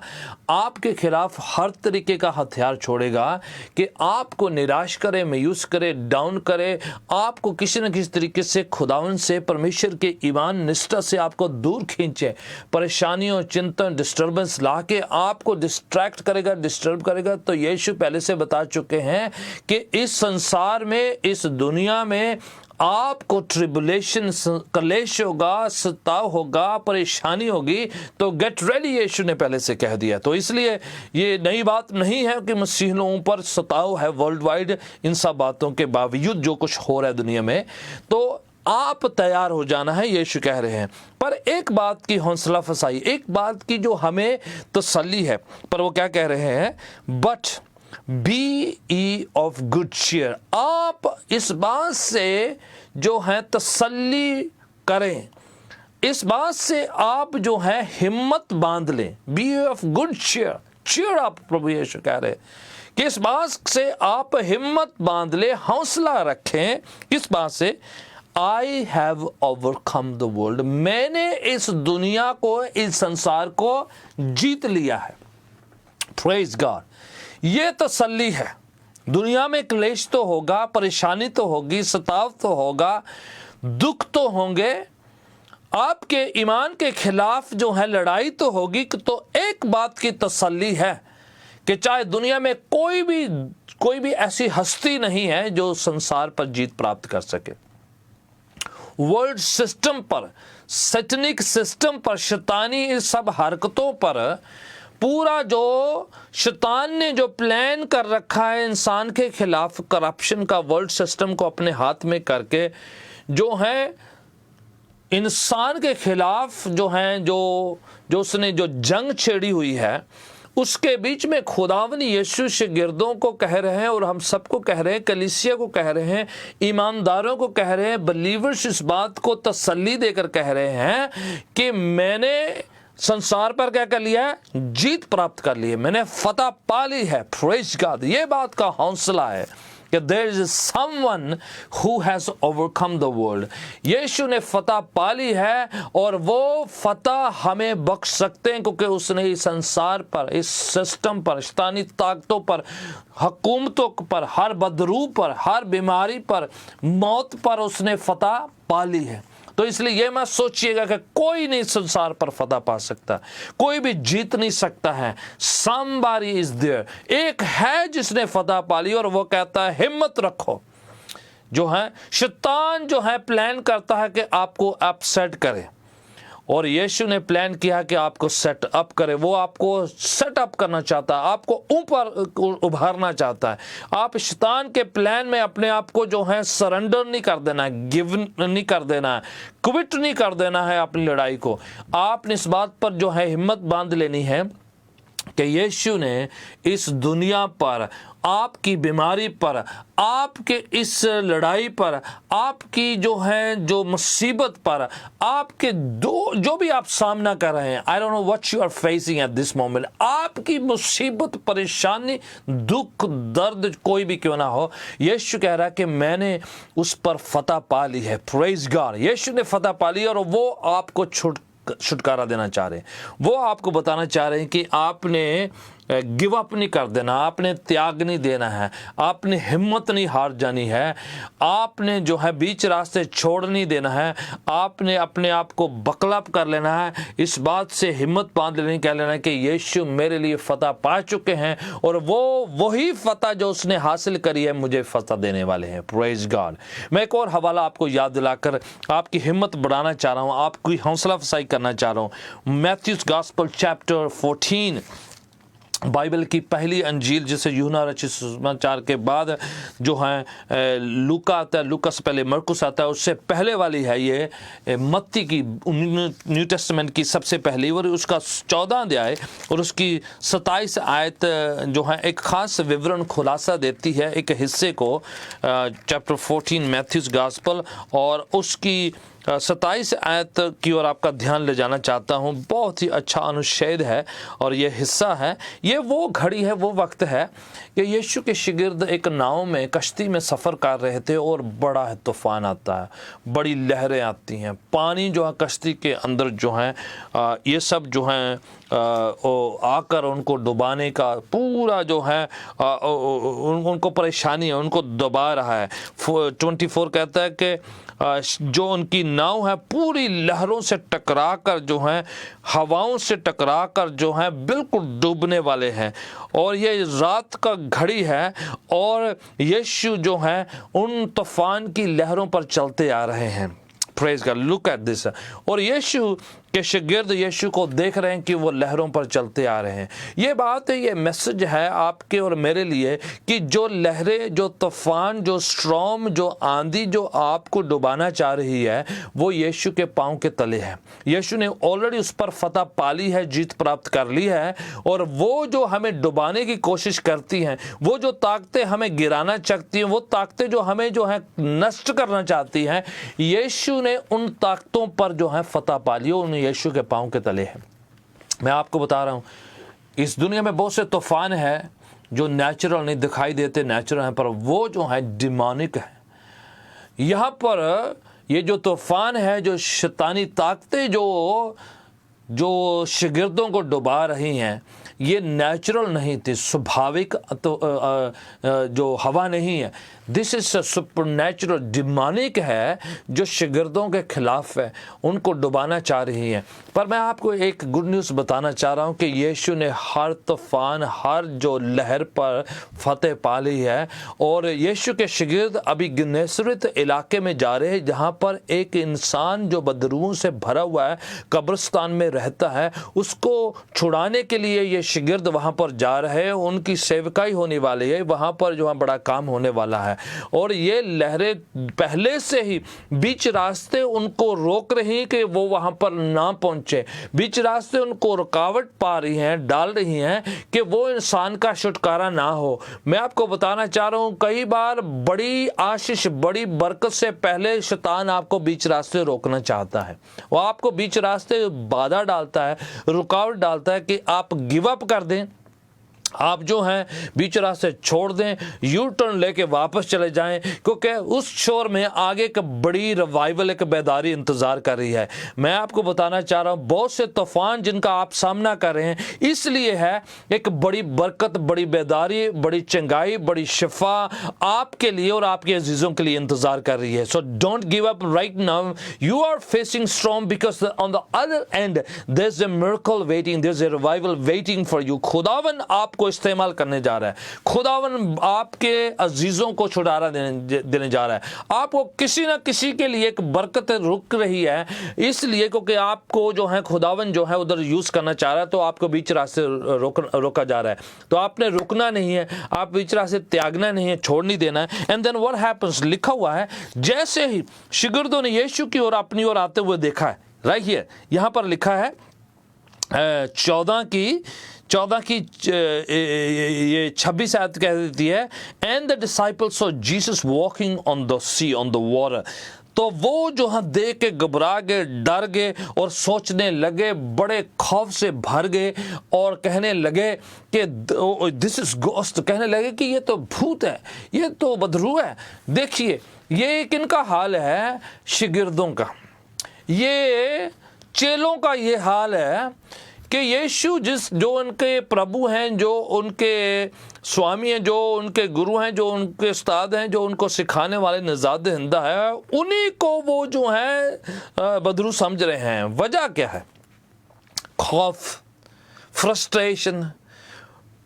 आपके खिलाफ हर तरीके का हथियार छोड़ेगा कि आपको निराश करे, मायूस करे, डाउन करे, आपको किसी न किसी तरीके से खुदावन से, परमेश्वर के ईमान निष्ठा से आपको दूर खींचे, परेशानियों, चिंतन, डिस्टर्बेंस ला के आपको डिस्ट्रैक्ट करेगा, डिस्टर्ब करेगा। तो यीशु पहले से बता चुके हैं कि इस संसार में, इस दुनिया में आपको ट्रिबुलेशन, कलेश होगा, सताव होगा, परेशानी होगी। तो गेट रेडी, यीशु ने पहले से कह दिया। तो इसलिए ये नई बात नहीं है कि मसीह लोगों पर सताव है वर्ल्ड वाइड। इन सब बातों के बावजूद जो कुछ हो रहा है दुनिया में, तो आप तैयार हो जाना है, यीशु कह रहे हैं। पर एक बात की हौसला फसाई, एक बात की जो हमें तसल्ली है, पर वो क्या कह रहे हैं? बट बी ई ऑफ गुड चीयर। आप इस बात से जो है तसल्ली करें, इस बात से आप जो है हिम्मत बांध लें। Be of good cheer, cheer आप प्रभु यीशु कह रहे हैं कि इस बात से आप हिम्मत बांध ले, हौसला रखें। किस बात से? I have overcome the world. मैंने इस दुनिया को, इस संसार को जीत लिया है। Praise God. ये तसल्ली है। दुनिया में क्लेश तो होगा, परेशानी तो होगी, सताव तो होगा, दुख तो होंगे, आपके ईमान के खिलाफ जो है लड़ाई तो होगी। तो एक बात की तसल्ली है कि चाहे दुनिया में कोई भी ऐसी हस्ती नहीं है जो संसार पर जीत प्राप्त कर सके। वर्ल्ड सिस्टम पर, सैतानिक सिस्टम पर, शैतानी इस सब हरकतों पर, पूरा जो शैतान ने जो प्लान कर रखा है इंसान के खिलाफ, करप्शन का, वर्ल्ड सिस्टम को अपने हाथ में करके जो है इंसान के खिलाफ जो है जो उसने जो जंग छेड़ी हुई है, उसके बीच में खुदावन यीशु शागिर्दों को कह रहे हैं और हम सबको कह रहे हैं, कलीसिया को कह रहे हैं, ईमानदारों को कह रहे हैं, बिलीवर्स इस बात को तसल्ली देकर कह रहे हैं कि मैंने संसार पर क्या कर लिया है? जीत प्राप्त कर ली है, मैंने फतह पा ली है। Praise God. ये बात का हौसला है कि there is someone who has overcome the world। यीशु ने फतह पा ली है और वो फतह हमें बख्श सकते हैं, क्योंकि उसने इस संसार पर, इस सिस्टम पर, शैतानी ताकतों पर, हुकूमतों पर, हर बदरू पर, हर बीमारी पर, मौत पर उसने फतह पा ली है। तो इसलिए यह मत सोचिएगा कि कोई नहीं संसार पर फतह पा सकता, कोई भी जीत नहीं सकता है। somebody is there। एक है जिसने फतह पा ली और वो कहता है हिम्मत रखो। जो है शैतान जो है प्लान करता है कि आपको अपसेट करे, और यीशु ने प्लान किया कि आपको सेट अप करे। वो आपको सेट अप करना चाहता है, आपको ऊपर उभारना चाहता है। आप शैतान के प्लान में अपने आप को जो है सरेंडर नहीं कर देना है, गिव नहीं कर देना है, क्विट नहीं कर देना है अपनी लड़ाई को। आपने इस बात पर जो है हिम्मत बांध लेनी है कि यीशु ने इस दुनिया पर, आपकी बीमारी पर, आपके इस लड़ाई पर, आपकी जो है जो मुसीबत पर, आपके जो भी आप सामना कर रहे हैं, I don't know what you are facing at this moment, आपकी मुसीबत, परेशानी, दुख, दर्द कोई भी क्यों ना हो, यीशु कह रहा है कि मैंने उस पर फतह पा ली है। Praise God. यीशु ने फतह पा ली और वो आपको छुटकारा देना चाह रहे हैं। वो आपको बताना चाह रहे हैं कि आपने गिव अप नहीं कर देना, आपने त्याग नहीं देना है, आपने हिम्मत नहीं हार जानी है, आपने जो है बीच रास्ते छोड़ नहीं देना है, आपने अपने आप को बकलअप कर लेना है। इस बात से हिम्मत बांध लेनी, कह लेना है कि यीशु मेरे लिए फतह पा चुके हैं और वो वही फतह जो उसने हासिल करी है मुझे फतह देने वाले हैं। Praise God. मैं एक और हवाला आपको याद दिलाकर आपकी हिम्मत बढ़ाना चाह रहा हूँ, आपकी हौसला अफजाई करना चाह रहा हूँ। मैथ्यूज गॉस्पेल चैप्टर 14, बाइबल की पहली अंजील जिसे यूहन्ना रचित सुसमाचार के बाद जो है लूका आता है, लूका से पहले मरकुस आता है, उससे पहले वाली है ये मत्ती की न्यू टेस्टामेंट की सबसे पहली, और उसका 14 अध्याय और उसकी 27 आयत जो है एक खास विवरण खुलासा देती है एक हिस्से को, चैप्टर 14 मैथ्यूज गॉस्पेल, और उसकी 27 आयत की ओर आपका ध्यान ले जाना चाहता हूँ। बहुत ही अच्छा अनुच्छेद है और ये हिस्सा है, ये वो घड़ी है, वो वक्त है कि यीशु के शिगिर्द एक नाव में, कश्ती में सफ़र कर रहे थे और बड़ा है तूफ़ान आता है, बड़ी लहरें आती हैं, पानी जो है कश्ती के अंदर जो है ये सब जो है आकर उनको डुबाने का पूरा जो है उनको परेशानी है, उनको दबा रहा है। 24 कहता है कि जो उनकी नाव है पूरी लहरों से टकरा कर जो है, हवाओं से टकरा कर जो है बिल्कुल डूबने वाले हैं। और ये रात का घड़ी है और यीशु जो है उन तूफान की लहरों पर चलते आ रहे हैं। Praise God, look at this. और यीशु के शिगिर्द यीशु को देख रहे हैं कि वो लहरों पर चलते आ रहे हैं। ये बात है, ये मैसेज है आपके और मेरे लिए कि जो लहरें, जो तूफान, जो स्ट्रॉम, जो आंधी जो आपको डुबाना चाह रही है वो यीशु के पांव के तले है। यीशु ने ऑलरेडी उस पर फतह पा ली है, जीत प्राप्त कर ली है। और वो जो हमें डुबाने की कोशिश करती हैं, वो जो ताकतें हमें गिराना चाहती हैं, वो ताकतें जो हमें जो है नष्ट करना चाहती हैं, यीशु ने उन ताकतों पर जो है फतह पा ली, उन यीशु के पांव के तले है। मैं आपको बता रहा हूं, इस दुनिया में बहुत से तूफान है जो नेचुरल नहीं दिखाई देते, नेचुरल हैं, पर वो जो है डिमोनिक है। यहां पर ये जो तूफान है, जो शैतानी ताकतें जो शिगिर्दों को डुबा रही हैं, ये नेचुरल नहीं थी, स्वाभाविक जो हवा नहीं है। दिस इज सुपरनैचुरल, डिमोनिक है, जो शिगिर्दों के खिलाफ है, उनको डुबाना चाह रही है। पर मैं आपको एक गुड न्यूज़ बताना चाह रहा हूँ कि यीशु ने हर तूफान, हर जो लहर पर फतेह पा ली है। और यीशु के शिगिर्द अभी गन्नेसरत इलाके में जा रहे हैं, जहाँ पर एक इंसान जो बदरूहों से भरा हुआ है, कब्रिस्तान में रहता है, उसको छुड़ाने के लिए ये शिगिर्द वहाँ पर जा रहे हैं। उनकी सेवकाई होने वाली है, वहाँ पर जो है बड़ा काम होने वाला है। और ये लहरें पहले से ही बीच रास्ते उनको रोक रही हैं कि वो वहां पर ना पहुंचे, बीच रास्ते उनको रुकावट पा रही हैं, डाल रही हैं कि वो इंसान का छुटकारा ना हो। मैं आपको बताना चाह रहा हूं, कई बार बड़ी आशीष, बड़ी बरकत से पहले शैतान आपको बीच रास्ते रोकना चाहता है। वो आपको बीच रास्ते बाधा डालता है, रुकावट डालता है कि आप गिव अप कर दें, आप जो हैं बीच रास्ते छोड़ दें, यू टर्न लेके वापस चले जाएं, क्योंकि उस शोर में आगे एक बड़ी रिवाइवल, एक बेदारी इंतजार कर रही है। मैं आपको बताना चाह रहा हूं, बहुत से तूफान जिनका आप सामना कर रहे हैं, इसलिए है एक बड़ी बरकत, बड़ी बेदारी, बड़ी चंगाई, बड़ी शिफा आपके लिए और आपके अजीजों के लिए इंतजार कर रही है। So don't give up right now, you are facing storm, because on the other end there is a miracle waiting, there is a revival waiting for you. खुदावन आपको इस्तेमाल करने जा रहा है, खुदावन आपके अजीजों को छुटकारा देने जा रहा है। आपको किसी ना किसी के लिए एक बरकत रुक रही है, इसलिए क्योंकि आपको जो है खुदावन जो है उधर यूज करना चाह रहा है, तो आपको बीच रास्ते रोका जा रहा है। तो आपने रुकना नहीं है, आप बीच रास्ते त्यागना नहीं है, छोड़ नहीं देना है। एंड देन व्हाट हैपेंस, लिखा हुआ है, जैसे ही शिगिर्दों ने यीशु की ओर अपनी ओर आते हुए देखा है, राइट हियर, यहां पर लिखा है 14 की ये 26 आयत कह देती है, and the disciples saw Jesus walking on the sea, on the water. तो वो जो है देख के घबरा गए, डर गए और सोचने लगे, बड़े खौफ से भर गए और कहने लगे कि दिस इज गोस्ट, कहने लगे कि ये तो भूत है, ये तो बदरू है। देखिए ये किनका हाल है, शिगिर्दों का, ये चेलों का ये हाल है कि यीशु जो उनके प्रभु हैं, जो उनके स्वामी हैं, जो उनके गुरु हैं, जो उनके उस्ताद हैं, जो उनको सिखाने वाले निजात दहिंदा है, उन्हीं को वो जो है बदरू समझ रहे हैं। वजह क्या है? खौफ, फ्रस्ट्रेशन,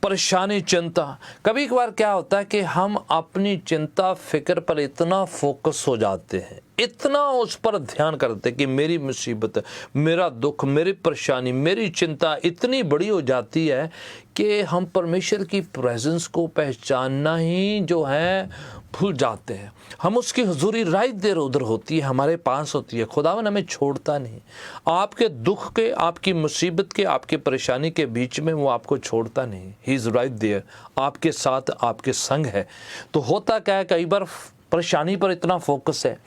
परेशानी, चिंता। कभी कभार क्या होता है कि हम अपनी चिंता फिक्र पर इतना फोकस हो जाते हैं, इतना उस पर ध्यान करते कि मेरी मुसीबत, मेरा दुख, मेरी परेशानी, मेरी चिंता इतनी बड़ी हो जाती है कि हम परमेश्वर की प्रेजेंस को पहचानना ही जो है भूल जाते हैं। हम उसकी हुजूरी रात देर उधर होती है, हमारे पास होती है, खुदावन हमें छोड़ता नहीं। आपके दुख के, आपकी मुसीबत के, आपकी परेशानी के बीच में वो आपको छोड़ता नहीं। ही इज़ राइट देयर, आपके साथ, आपके संग है। तो होता क्या है, कई बार परेशानी पर इतना फोकस है,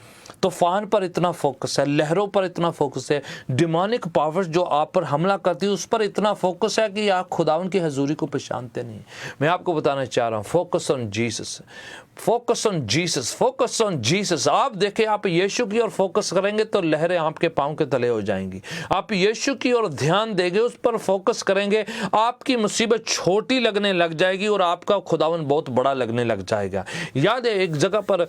तूफान पर इतना फोकस है, लहरों पर इतना फोकस है, डिमोनिक पावर्स जो आप पर हमला करती है उस पर इतना फोकस है कि आप खुदावन की हजूरी को पहचानते नहीं। मैं आपको बताना चाह रहा हूँ, focus on Jesus, focus on Jesus, focus on Jesus. आप देखें, आप यीशु की ओर फोकस करेंगे तो लहरें आपके पांव के तले हो जाएंगी। आप यीशु की ओर ध्यान देंगे, उस पर फोकस करेंगे, आपकी मुसीबत छोटी लगने लग जाएगी और आपका खुदावन बहुत बड़ा लगने लग जाएगा। याद है एक जगह पर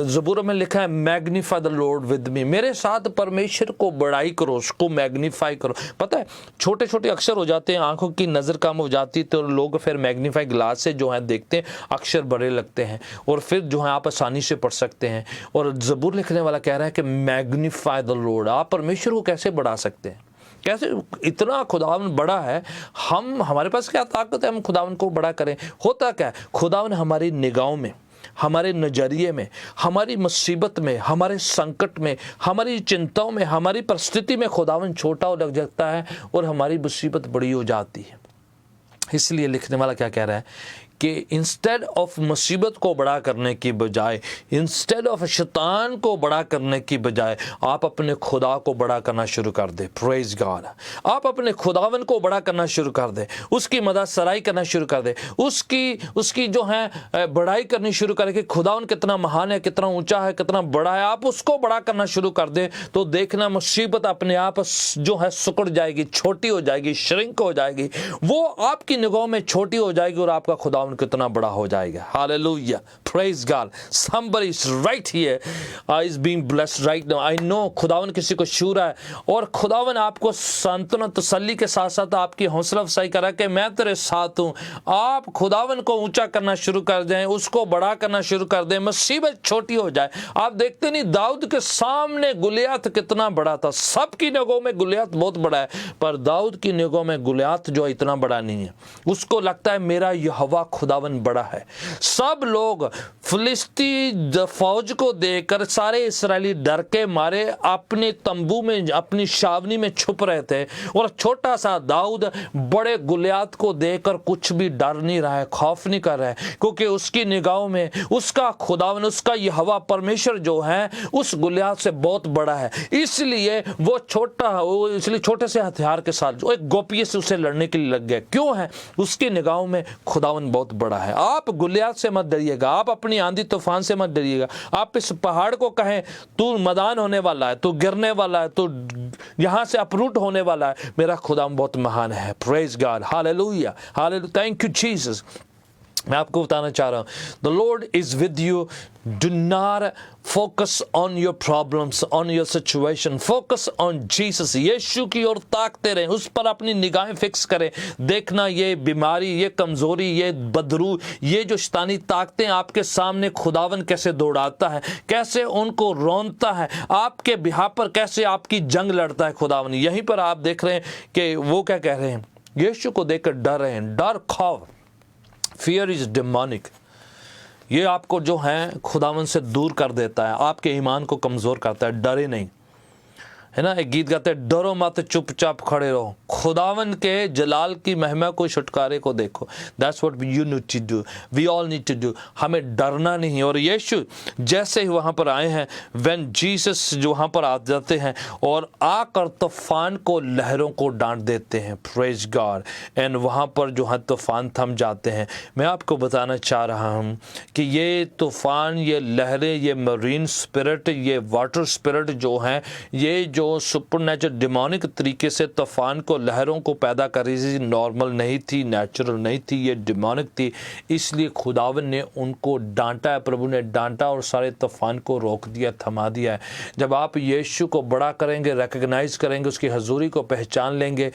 ज़बूर में लिखा है, magnify the Lord with me, मेरे साथ परमेश्वर को बड़ाई करो, उसको मैग्नीफाई करो। पता है छोटे छोटे अक्षर हो जाते हैं, आंखों की नज़र कम हो जाती है तो लोग फिर मैग्नीफाई ग्लास से जो है देखते हैं, अक्षर बड़े लगते हैं और फिर जो है आप आसानी से पढ़ सकते हैं। और ज़बूर लिखने वाला कह रहा है कि मैग्नीफाई द लॉर्ड। आप परमेश्वर को कैसे बढ़ा सकते हैं? कैसे? इतना खुदावन बड़ा है, हमारे पास क्या ताकत है हम खुदावन को बड़ा करें? होता क्या है, खुदावन हमारी निगाहों में, हमारे नज़रिए में, हमारी मुसीबत में, हमारे संकट में, हमारी चिंताओं में, हमारी परिस्थिति में खुदावन छोटा लग जाता है और हमारी मुसीबत बड़ी हो जाती है। इसलिए लिखने वाला क्या कह रहा है कि इंस्टेड ऑफ मुसीबत को बड़ा करने की बजाय, इंस्टेड ऑफ शैतान को बड़ा करने की बजाय आप अपने खुदा को बड़ा करना शुरू कर दे। Praise God. आप अपने खुदावन को बड़ा करना शुरू कर दे, उसकी मदद सराई करना शुरू कर दे, उसकी जो है बड़ाई करनी शुरू करें कि खुदावन कितना महान है, कितना ऊंचा है, कितना बड़ा है। आप उसको बड़ा करना शुरू कर दे तो देखना मुसीबत अपने आप जो है सिकुड़ जाएगी, छोटी हो जाएगी, श्रिंक हो जाएगी, वो आपकी निगाहों में छोटी हो जाएगी और आपका खुदावन कितना बड़ा हो जाएगा। Hallelujah, praise God. somebody is right here is being blessed right now. I know खुदावन किसी को छू रहा है और खुदावन आपको सांत्वना तसल्ली के साथ साथ आपकी हौसला अफजाई कर रहा है कि मैं तेरे साथ हूं। आप खुदावन को ऊंचा करना शुरू कर दें, उसको बड़ा करना शुरू कर दें, मुसीबत छोटी हो जाए। आप देखते नहीं दाऊद के सामने गुलियात कितना बड़ा था। सबकी निगाहों में गुलियात बहुत बड़ा है पर दाऊद की निगाहों में गुलियात जो इतना बड़ा नहीं है। उसको लगता है मेरा यहोवा खुदावन बड़ा है। सब लोग फिलिस्ती फौज को देखकर सारे इस्राएली डर के मारे अपने तंबू में, अपनी छावनी में छुप रहे थे और छोटा सा दाऊद बड़े गुलियात को देखकर कुछ भी डर नहीं रहा है, खौफ नहीं कर रहा है, क्योंकि उसकी निगाहों में उसका खुदावन, उसका यहोवा परमेश्वर जो है उस गुलियात से बहुत बड़ा है। इसलिए वो छोटे से हथियार के साथ जो एक गोपिये से उसे लड़ने के लिए लग गया। क्यों है? उसकी निगाहों में खुदावन बहुत बड़ा है। आप गुलियात से मत डरिएगा, आप अपनी आंधी तूफान से मत डरिएगा। आप इस पहाड़ को कहें तू मैदान होने वाला है, तू गिरने वाला है, तू यहां से अपरूट होने वाला है, मेरा खुदावन बहुत महान है। Praise God, hallelujah, hallelujah, thank you Jesus. मैं आपको बताना चाह रहा हूं, the Lord is with you. Do not focus on your problems, on your situation, focus on Jesus. यीशु की ओर ताकते रहें, उस पर अपनी निगाहें फिक्स करें। देखना ये बीमारी, ये कमजोरी, ये बदरू, ये जो शैतानी ताकतें आपके सामने खुदावन कैसे दौड़ाता है, कैसे उनको रोनता है, आपके बिहाफ पर कैसे आपकी जंग लड़ता है खुदावन। यहीं पर आप देख रहे हैं कि वो क्या कह रहे हैं, यीशु को देखकर डर रहे हैं। डर, खौफ, फियर इज डेमोनिक। ये आपको जो है खुदावन से दूर कर देता है, आपके ईमान को कमज़ोर करता है। डरे नहीं, है ना। एक गीत गाते हैं, डरो मत चुपचाप खड़े रहो, खुदावन के जलाल की महिमा को, छुटकारे को देखो। That's what you need to do, we all need to do. हमें डरना नहीं। और यीशु जैसे ही वहाँ पर आए हैं, व्हेन जीसस जो वहाँ पर आ जाते हैं और आकर तूफान को, लहरों को डांट देते हैं, प्रेज गॉड, एंड वहाँ पर जो है तूफान थम जाते हैं। मैं आपको बताना चाह रहा हूँ कि ये तूफान, ये लहरें, ये मरीन स्पिरिट, ये वाटर स्पिरिट जो हैं, ये जो सुपरनेचुरल डिमोनिक तरीके से तूफान को, लहरों को पैदा कर रही थी, नॉर्मल नहीं थी, नेचुरल नहीं थी, ये डिमोनिक थी। इसलिए खुदावन ने उनको डांटा है, प्रभु ने डांटा और सारे तूफान को रोक दिया, थमा दिया है। जब आप यीशु को बड़ा करेंगे, रिकग्नाइज करेंगे, उसकी हजूरी को पहचान लेंगे,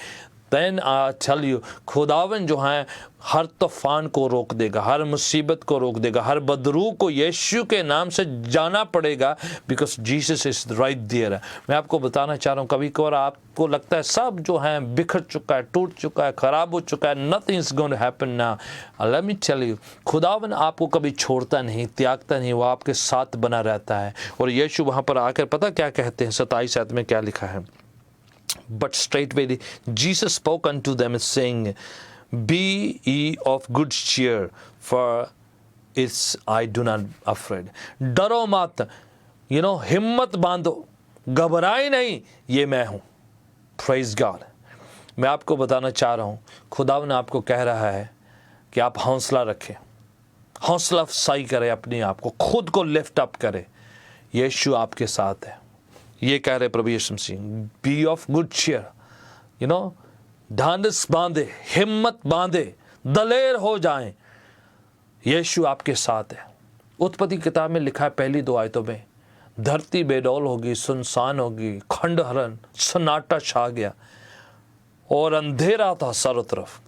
देन आई टेल यू, खुदावन जो है हर तूफान को रोक देगा, हर मुसीबत को रोक देगा, हर बदरू को यीशु के नाम से जाना पड़ेगा, because Jesus is right there. मैं आपको बताना चाह रहा हूँ, कभी कभार आपको लगता है सब जो है बिखर चुका है, टूट चुका है, खराब हो चुका है, nothing is going to happen now. Let me tell you, खुदावन आपको कभी छोड़ता नहीं, त्यागता नहीं, वो आपके साथ बना रहता है। और यीशु वहाँ पर आकर पता क्या कहते हैं, 27 आयत में क्या लिखा है, But straightway Jesus spoke unto them, saying, Be ye of good cheer, for it's I do not afraid. डरो मत, हिम्मत बांधो, घबराए नहीं, ये मैं हूँ। Praise God. मैं आपको बताना चाह रहा हूँ, खुदावन आपको कह रहा है कि आप हौसला रखें, हौसला अफसाई करें, अपने आप को, खुद को लिफ्ट अप करें। यीशु आपके साथ है। ये कह रहे प्रभु यीशु मसीह, बी ऑफ गुड चीयर, ढांढस बांधे, हिम्मत बांधे, दलेर हो जाएं, यीशु आपके साथ है। उत्पत्ति किताब में लिखा है पहली 2 आयतों में, धरती बेडौल होगी, सुनसान होगी, खंडहरण, सन्नाटा छा गया और अंधेरा था चारों तरफ,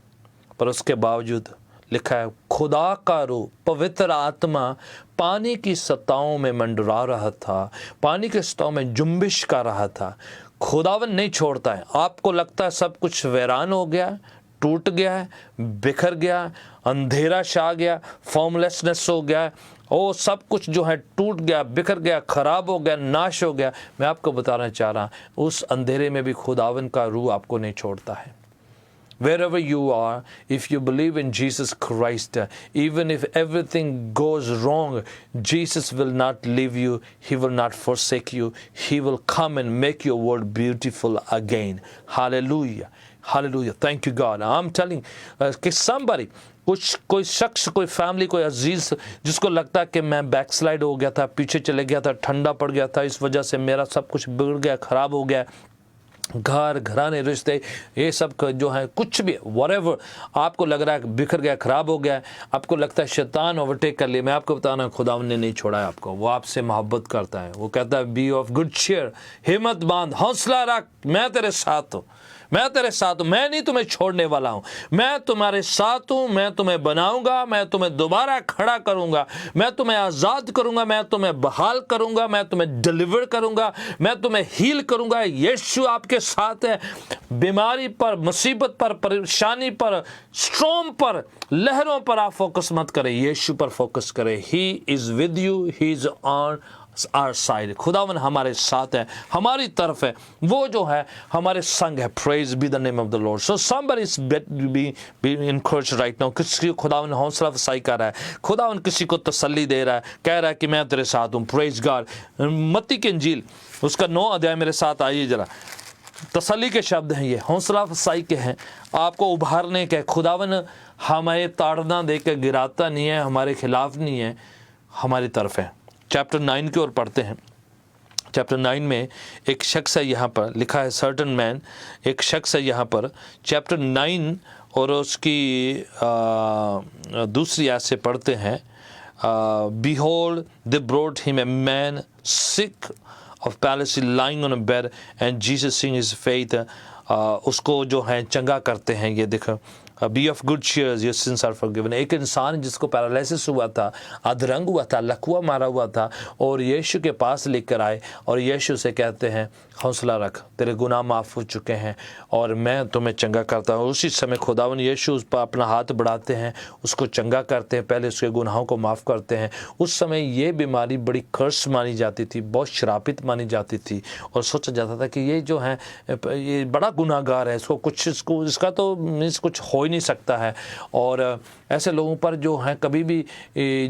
पर उसके बावजूद लिखा है खुदा का रूह, पवित्र आत्मा पानी की सतहों में मंडरा रहा था, पानी के सतहों में जुम्बिश कर रहा था। खुदावन नहीं छोड़ता है। आपको लगता है सब कुछ वीरान हो गया, टूट गया है, बिखर गया, अंधेरा छा गया, फॉर्मलेसनेस हो गया, ओ सब कुछ जो है टूट गया, बिखर गया, खराब हो गया, नाश हो गया। मैं आपको बताना चाह रहा हूँ, उस अंधेरे में भी खुदावन का रूह आपको नहीं छोड़ता है। Wherever you are, if you believe in Jesus Christ, even if everything goes wrong, Jesus will not leave you. He will not forsake you. He will come and make your world beautiful again. Hallelujah. Hallelujah. Thank you, God. I'm telling कि somebody, कोई शख्स, कोई family, कोई अजीज जिसको लगता है कि मैं बैकस्लाइड हो गया था, पीछे चले गया था, ठंडा पड़ गया था, इस वजह से मेरा सब कुछ बिगड़ गया, खराब हो गया, घर घराने रिश्ते ये सब जो है कुछ भी व्हाटएवर आपको लग रहा है बिखर गया, खराब हो गया, आपको लगता है शैतान ओवरटेक कर लिया, मैं आपको बताना खुदावन ने नहीं छोड़ा है आपको। वो आपसे मोहब्बत करता है। वो कहता है बी ऑफ गुड चीयर, हिम्मत बांध, हौसला रख, मैं तेरे साथ हूँ, मैं तेरे साथ हूँ, मैं नहीं तुम्हें छोड़ने वाला हूँ, मैं तुम्हारे साथ हूँ, मैं तुम्हें बनाऊंगा, मैं तुम्हें दोबारा खड़ा करूंगा, मैं तुम्हें आज़ाद करूंगा, मैं तुम्हें बहाल करूंगा, मैं तुम्हें डिलीवर करूंगा, मैं तुम्हें हील करूंगा। यीशु आपके साथ है। बीमारी पर, मुसीबत पर, परेशानी पर, स्ट्रॉम पर, लहरों पर आप फोकस मत करें, यीशु पर फोकस करें। He is with you, he is on our side. खुदावन हमारे साथ है, हमारी तरफ है, वो जो है हमारे संग है। Praise be the name of the Lord. So somebody is be encouraged right now. किसी को खुदावन हौसला अफसाई कर रहा है, खुदावन किसी को तसल्ली दे रहा है, कह रहा है कि मैं तेरे साथ हूँ। Praise God. मत्ती की इंजील उसका 9 अध्याय मेरे साथ आइए जरा। तसल्ली के शब्द हैं ये, हौसला अफसाई के हैं, आपको उभारने के। खुदावन हमें ताड़ना दे के गिराता नहीं है, हमारे खिलाफ नहीं है, हमारी तरफ है। चैप्टर 9 की ओर पढ़ते हैं। चैप्टर 9 में एक शख्स है, यहाँ पर लिखा है सर्टन मैन, एक शख्स है यहाँ पर। चैप्टर 9 और उसकी दूसरी आयत से पढ़ते हैं, Behold, they brought him a man sick of palsy lying on a bed, and Jesus seeing his faith, उसको जो है चंगा करते हैं। ये देखो, be of good cheers, your sins are forgiven. एक इंसान जिसको पैरालिसिस हुआ था, अधरंग हुआ था, लकवा मारा हुआ था, और यीशु के पास लेकर आए और यीशु से कहते हैं हौसला रख, तेरे गुनाह माफ़ हो चुके हैं और मैं तुम्हें चंगा करता हूँ। उसी समय खुदावन यीशु उस पर अपना हाथ बढ़ाते हैं, उसको चंगा करते हैं, पहले उसके गुनाहों को माफ़ करते हैं। उस समय ये बीमारी बड़ी कर्स मानी जाती थी, बहुत श्रापित मानी जाती थी, और सोचा जाता था कि ये जो है ये बड़ा गुनाहगार है, इसका तो मीन्स कुछ हो ही नहीं सकता है। और ऐसे लोगों पर जो हैं कभी भी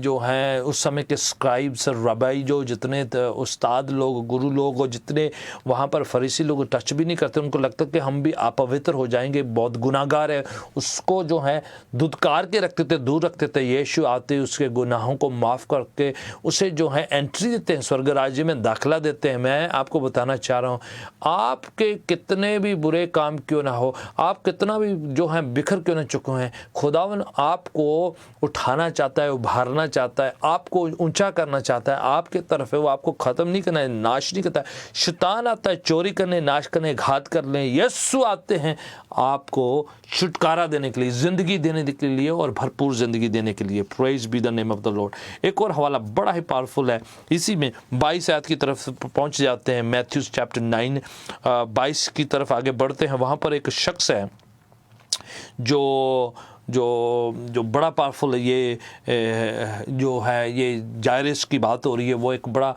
जो हैं उस समय के स्क्राइब्स, रबाई, जो जितने उस्ताद लोग, गुरु लोग, और जितने वहाँ पर फरीसी लोग टच भी नहीं करते, उनको लगता कि हम भी अपवित्र हो जाएंगे, बहुत गुनाहगार है, उसको जो है धुतकार के रखते थे, दूर रखते थे। यीशु आते उसके गुनाहों को माफ़ करके उसे जो है एंट्री देते हैं, स्वर्ग राज्य में दाखिला देते हैं। मैं आपको बताना चाह रहा हूँ, आपके कितने भी बुरे काम क्यों ना हो, आप कितना भी जो है बिखर क्यों ना चुके हैं, खुदावन आपको उठाना चाहता है, उभारना चाहता है, आपको ऊंचा करना चाहता है, आपके तरफ है। वो आपको ख़त्म नहीं करना है, नाश नहीं करता है। शैतान आता है चोरी करने, नाश करने, घात करने। यीशु आते हैं आपको छुटकारा देने के लिए, ज़िंदगी देने के लिए, और भरपूर ज़िंदगी देने के लिए। Praise be the name of the Lord. एक और हवाला बड़ा ही पावरफुल है, इसी में 22 आयत की तरफ पहुँच जाते हैं। मैथ्यूज़ चैप्टर 9 22 की तरफ आगे बढ़ते हैं। वहाँ पर एक शख्स है जो जो बड़ा पावरफुल ये जो है, ये जायरस की बात हो रही है, वो एक बड़ा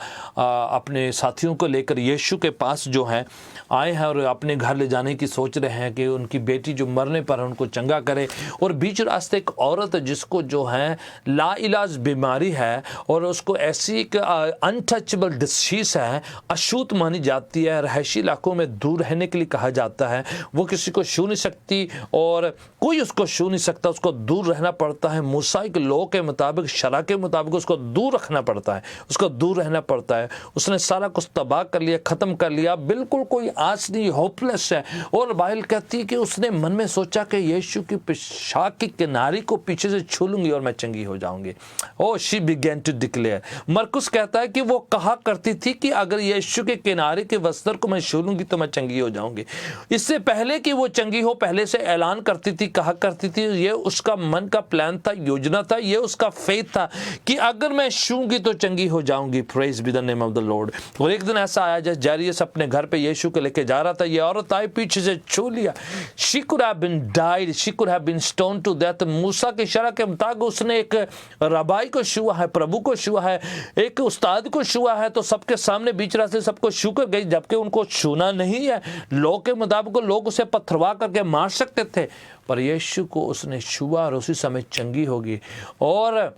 अपने साथियों को लेकर यीशु के पास जो है आए हैं और अपने घर ले जाने की सोच रहे हैं कि उनकी बेटी जो मरने पर उनको चंगा करे। और बीच रास्ते एक औरत जिसको जो है लाइलाज बीमारी है और उसको ऐसी एक अनटचेबल डिसीज है, अछूत मानी जाती है, रहायशी इलाकों में दूर रहने के लिए कहा जाता है, वो किसी को छू नहीं सकती और कोई उसको छू नहीं सकता, उसको दूर रहना पड़ता है। मूसा के लॉ के मुताबिक, शरा के मुताबिक उसको दूर रखना पड़ता है, उसको दूर रहना पड़ता है। उसने सारा कुछ तबाह कर लिया, ख़त्म कर लिया, बिल्कुल कोई आस नहीं, होपलेस है। और बाइबल कहती है कि उसने मन में सोचा कि यीशु की पेशाब की किनारी को पीछे से छू लूंगी और मैं चंगी हो जाऊंगी। Oh she began to declare. Markus कहता है कि वो कहा करती थी कि अगर यीशु के किनारे के वस्त्र को मैं छू लूंगी तो मैं चंगी हो जाऊंगी। इससे पहले कि वो चंगी हो, पहले से ऐलान करती थी, कहा करती थी। ये उसका मन का प्लान था, योजना था, ये उसका फेथ था कि अगर मैं छूंगी तो चंगी हो जाऊंगी। Praise be the name of the Lord. और एक दिन ऐसा आया जब जायरस अपने घर पे यीशु को लेके जा रहा था, ये औरत आई, पीछे से छू लिया। She could have been died, she could have been stone to death. मूसा के शरअ के मुताबिक उसने एक रबाई को छुआ है, प्रभु को छुआ है, एक उस्ताद को छुआ है, तो सबके सामने बीच रास्ते सबको छू कर गई, जबकि उनको छूना नहीं है। लॉ के मुताबिक लोग उसे पत्थरवा करके मार सकते थे, पर यीशु को उसने छुआ और उसी समय चंगी होगी। और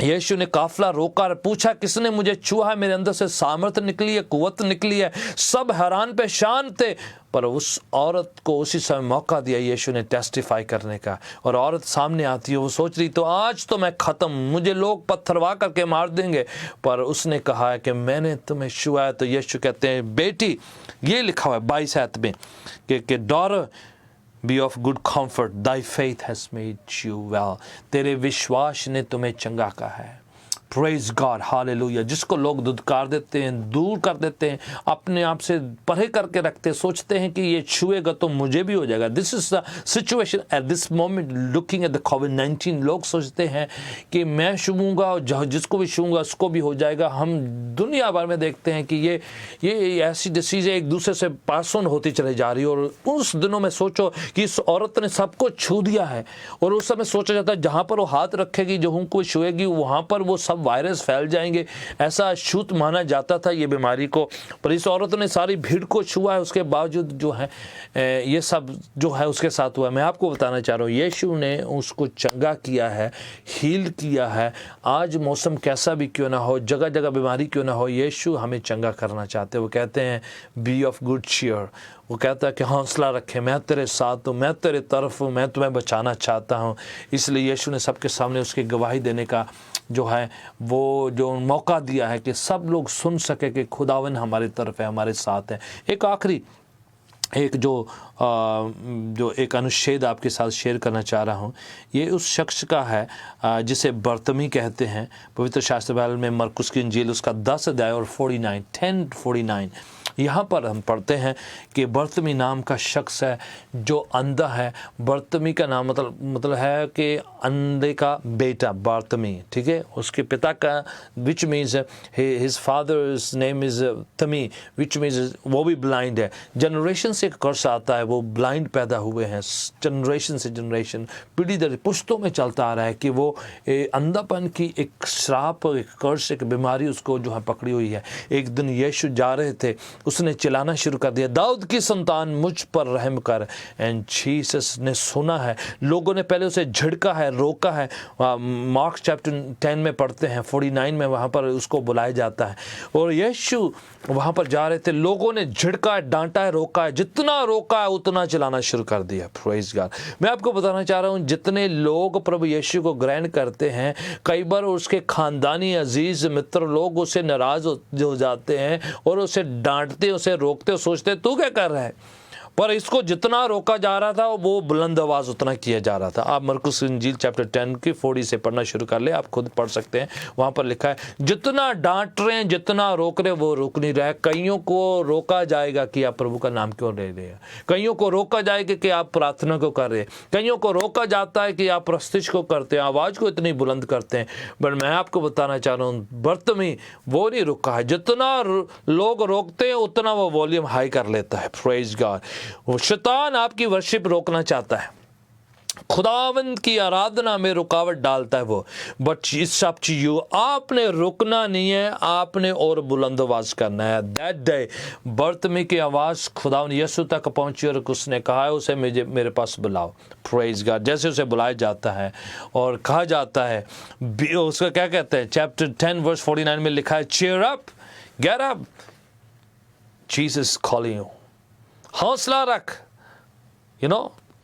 यीशु ने काफिला रोका और पूछा, किसने मुझे छुआ है? मेरे अंदर से सामर्थ्य निकली है, कुव्वत निकली है। सब हैरान परेशान थे, पर उस औरत को उसी समय मौका दिया यीशु ने टेस्टिफाई करने का। और औरत सामने आती है, वो सोच रही तो आज तो मैं ख़त्म, मुझे लोग पत्थरवा करके मार देंगे, पर उसने कहा है कि मैंने तुम्हें छुआ है। तो यीशु कहते हैं, बेटी, ये लिखा हुआ है 22 आयत में कि daughter be of good comfort, thy faith has made you well. तेरे विश्वास ने तुम्हें चंगा कहा है। Praise God, hallelujah. जिसको लोग धुतकार देते हैं, दूर कर देते हैं, अपने आप से परे करके रखते हैं, सोचते हैं कि ये छुएगा तो मुझे भी हो जाएगा। This is the situation at this moment looking at the कोविड-19। लोग सोचते हैं कि मैं छूऊंगा और जिसको भी छूऊंगा उसको भी हो जाएगा। हम दुनिया भर में देखते हैं कि ये ऐसी डिसीज़ें एक दूसरे से पास ऑन होती चली जा रही है। और उस दिनों में सोचो कि इस औरत ने सबको छू दिया है, और उस समय सोचा जाता है जहाँ पर वो हाथ रखेगी, जो उनको छुएगी, वहाँ पर वो सब वायरस फैल जाएंगे। ऐसा छूत माना जाता था ये बीमारी को। पर इस औरत ने सारी भीड़ को छुआ है, उसके बावजूद जो है ये सब जो है उसके साथ हुआ। मैं आपको बताना चाह रहा हूँ, यीशु ने उसको चंगा किया है, हील किया है। आज मौसम कैसा भी क्यों ना हो, जगह जगह बीमारी क्यों ना हो, यीशु हमें चंगा करना चाहते हैं। वो कहते हैं बी ऑफ गुड cheer। वो कहता है कि हौसला रखे, मैं तेरे साथ हूँ, मैं तेरे तरफ हूँ, मैं तुम्हें बचाना चाहता हूँ। इसलिए यीशु ने सबके सामने उसकी गवाही देने का जो है वो जो मौका दिया है कि सब लोग सुन सके कि खुदावन हमारी तरफ है, हमारे साथ है। एक आखिरी एक जो एक अनुच्छेद आपके साथ शेयर करना चाह रहा हूँ, ये उस शख्स का है जिसे बर्तमी कहते हैं। पवित्र शास्त्र बाइबल में मरकुस की इंजील उसका 10 अध्याय और 10:49 यहाँ पर हम पढ़ते हैं कि बर्तमी नाम का शख्स है जो अंधा है। बर्तमी का नाम मतलब है कि अंधे का बेटा, बर्तमी, ठीक है। उसके पिता का which means his father's name is तमी, विच मीन्स वो भी ब्लाइंड है। जनरेशन से एक कर्स आता है, वो ब्लाइंड पैदा हुए हैं, जनरेशन से जनरेशन, पीढ़ी दर पुश्तों में चलता आ रहा है कि वो अंधापन की एक श्राप, एक कर्स, एक बीमारी उसको जो है पकड़ी हुई है। एक दिन यीशु जा रहे थे, उसने चिल्लाना शुरू कर दिया, दाऊद की संतान मुझ पर रहम कर। एंड जीसस ने सुना है। लोगों ने पहले उसे झिड़का है, रोका है। मार्क चैप्टर 10 में पढ़ते हैं, 49 में वहाँ पर उसको बुलाया जाता है। और यीशु वहाँ पर जा रहे थे, लोगों ने झिड़का है, डांटा है, रोका है। जितना रोका है उतना चिल्लाना शुरू कर दिया। Praise God. मैं आपको बताना चाह रहा हूँ, जितने लोग प्रभु यीशु को ग्रहण करते हैं, कई बार उसके खानदानी अजीज मित्र लोग उसे नाराज हो जाते हैं और उसे डांटते, उसे रोकते, सोचते तू क्या कर रहा है। पर इसको जितना रोका जा रहा था वो बुलंद आवाज़ उतना किया जा रहा था। आप मरकुस इंजील चैप्टर 10 की 40 से पढ़ना शुरू कर ले, आप खुद पढ़ सकते हैं। वहाँ पर लिखा है जितना डांट रहे हैं, जितना रोक रहे वो रुक नहीं रहे। कईयों को रोका जाएगा कि आप प्रभु का नाम क्यों ले रहे हैं, कईयों को रोका जाएगा कि आप प्रार्थना को कर रहे हैं, कईयों को रोका जाता है कि आप प्रस्तिश को करते हैं, आवाज़ को इतनी बुलंद करते हैं। बट मैं आपको बताना चाह रहा हूँ, बर्तमी वो नहीं रुका है। जितना लोग रोकते हैं उतना वो वॉल्यूम हाई कर लेता है। Praise God. वो शैतान आपकी वर्शिप रोकना चाहता है, खुदावंद की आराधना में रुकावट डालता है वो। But it's up to you, आपने रुकना नहीं है, आपने और बुलंद आवाज करना है। दैट डे बर्तमी की आवाज़ खुदावंद यीशु तक पहुंची और उसने कहा है उसे मेरे पास बुलाओ। Praise God. जैसे उसे बुलाया जाता है और कहा जाता है, उसका क्या कहते हैं, चैप्टर 10 वर्स 49 में लिखा है, cheer up, get up, Jesus calling you. हौसला रख,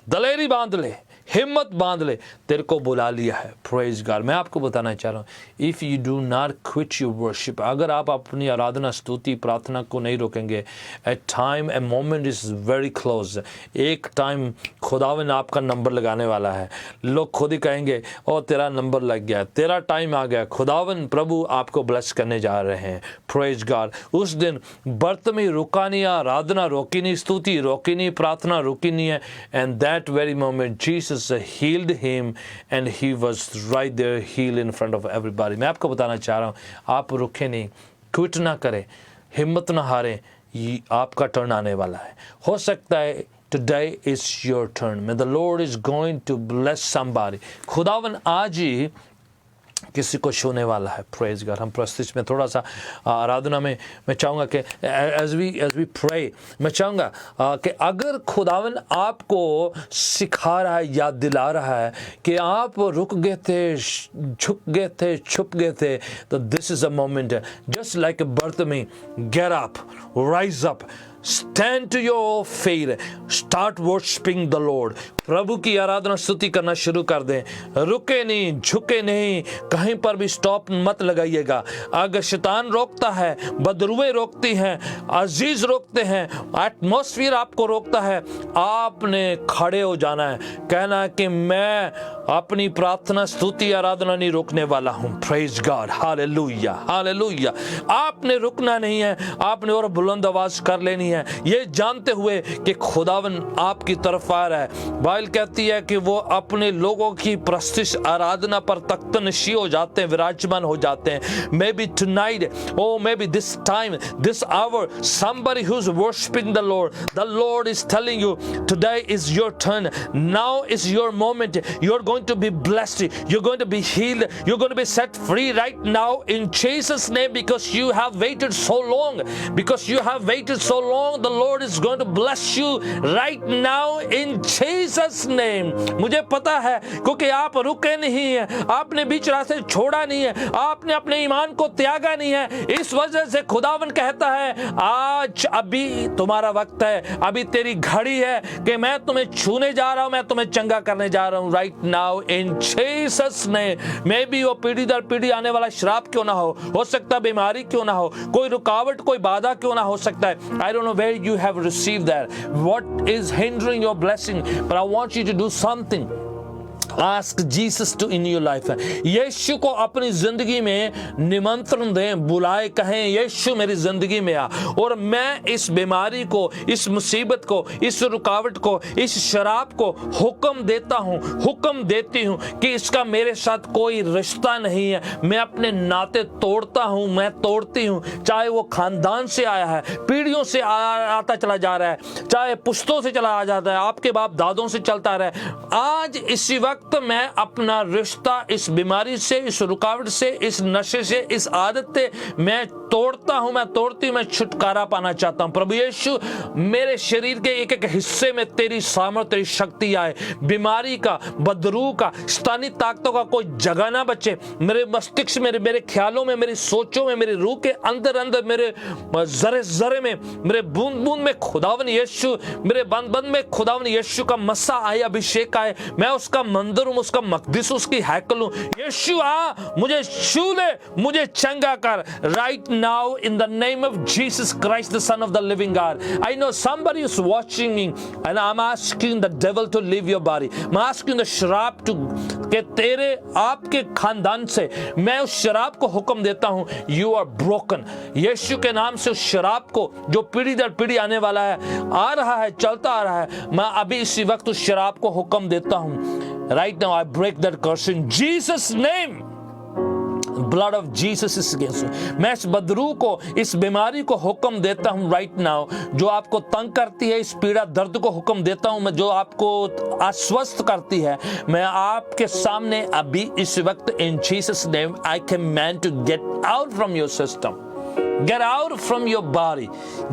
दलेरी बांध ले, हिम्मत बांध ले, तेरे को बुला लिया है। Praise God. मैं आपको बताना चाह रहा हूँ, if you do not quit your worship, अगर आप अपनी आराधना, स्तुति, प्रार्थना को नहीं रोकेंगे, ए time, a moment is very close. एक टाइम खुदावन आपका नंबर लगाने वाला है। लोग खुद ही कहेंगे, ओ तेरा नंबर लग गया, तेरा टाइम आ गया। खुदावन प्रभु आपको ब्लेस करने जा रहे हैं। Praise God. उस दिन बर्त में रुका नहीं, आराधना रोकी नहीं, स्तुति रोकी नहीं, प्रार्थना रुकी नहीं है। And that very moment Jesus healed him and he was right there, healed in front of everybody. मैं आपको बताना चाह रहा हूँ, आप रुके नहीं, क्विट ना करें, हिम्मत ना हारें, ये आपका टर्न आने वाला है। हो सकता है today is your turn. May the Lord is going to bless somebody. खुदावन आज ही किसी को छूने वाला है। Praise God. हम प्रस्तुति में थोड़ा सा आराधना में मैं चाहूँगा कि एज वी प्रे, मैं चाहूँगा कि अगर खुदावन आपको सिखा रहा है, याद दिला रहा है कि आप रुक गए थे, झुक गए थे, छुप गए थे, तो this is a moment, just like a birth में, get up, rise up, stand to your feet, start worshiping the Lord. प्रभु की आराधना स्तुति करना शुरू कर दें। रुके नहीं, झुके नहीं, कहीं पर भी स्टॉप मत लगाइएगा। अगर शैतान रोकता है, बदरुए रोकती हैं, अजीज रोकते हैं, एटमॉस्फेयर आपको रोकता है, आपने खड़े हो जाना है, कहना है कि मैं अपनी प्रार्थना, स्तुति, आराधना नहीं रोकने वाला हूँ। Praise God. Hallelujah, hallelujah. आपने रुकना नहीं है, आपने और बुलंद आवाज कर लेनी है, ये जानते हुए कि खुदावन आपकी तरफ आ रहा है। बाइबल कहती है कि वो अपने लोगों की प्रस्तिश आराधना पर तख्तनशी हो जाते हैं, विराजमान हो जाते हैं। Maybe tonight, oh maybe this time, this hour, somebody who's worshiping the Lord is telling you, today is your turn, now is your moment, you're going to be blessed, you're going to be healed, you're going to be set free right now in Jesus' name, because you have waited so long, the Lord is going to bless you right now in Jesus' name. मुझे पता है, क्योंकि आप रुके नहीं हैं, आपने बीच रास्ते छोड़ा नहीं है, आपने अपने ईमान को त्यागा नहीं है। इस वजह से खुदावन कहता है, आज अभी तुम्हारा वक्त है, अभी तेरी घड़ी है कि मैं तुम्हें छूने जा रहा हूं, मैं तुम्हें चंगा करने जा रहा हूं right now in Jesus name. May be वो पीढ़ी दर पीढ़ी आने वाला श्राप क्यों ना हो सकता बीमारी क्यों ना हो, कोई रुकावट, कोई बाधा क्यों ना हो सकता है। I don't know where you have received that, what is hindering your blessing, but I want you to do something. Ask Jesus to in your life. यीशु को अपनी जिंदगी में निमंत्रण दें, बुलाए, कहें यीशु मेरी जिंदगी में आ, और मैं इस बीमारी को, इस मुसीबत को, इस रुकावट को, इस शराब को हुक्म देता हूँ, हुक्म देती हूँ कि इसका मेरे साथ कोई रिश्ता नहीं है। मैं अपने नाते तोड़ता हूँ, मैं तोड़ती हूँ, चाहे वो खानदान से आया है, पीढ़ियों से आता चला जा रहा है, चाहे पुश्तों से चला आ जाता है, आपके बाप दादों से चलता रहा है। आज इसी वक्त मैं अपना रिश्ता इस बीमारी से, इस रुकावट से, इस नशे से, इस आदत से मैं तोड़ता हूं, मैं तोड़ती हूं, मैं छुटकारा पाना चाहता हूं। प्रभु यीशु, मेरे शरीर के एक एक हिस्से में तेरी सामर्थ, तेरी शक्ति आए, बीमारी का, बदरू का, शैतानी ताकतों का कोई जगह ना बचे मेरे मस्तिष्क में, मेरे ख्यालों में, मेरी सोचों में, मेरी रूह के अंदर अंदर, मेरे जरे जरे में, मेरे बूंद बूंद में खुदावन यीशु, मेरे बंद बंद में खुदावन यीशु का मस्सा आए, अभिषेक आए। मैं उसका मंदिर हूं, उसका मकदस, उसकी हैकल हूं। यीशु आ, मुझे छू ले, मुझे चंगा कर right now in the name of Jesus Christ, the Son of the living God. I know somebody is watching me and I'm asking the devil to leave your body. I'm asking the शराब to, कि तेरे आपके खानदान से मैं उस शराब को हुक्म देता हूं, you are broken. यीशु के नाम से उस शराब को जो पीढ़ी दर पीढ़ी आने वाला है, आ रहा है, चलता आ रहा है, मैं अभी इसी वक्त उस शराब को हुक्म देता हूं। Right now I break that curse in Jesus' name. Blood of Jesus is against you. मैं इस बदरू को, इस बीमारी को हुक्म देता हूं राइट नाउ, जो आपको तंग करती है, इस पीड़ा दर्द को हुक्म देता हूं मैं, जो आपको अस्वस्थ करती है, मैं आपके सामने अभी इस वक्त in Jesus name I command to get out from your system, get out from your body,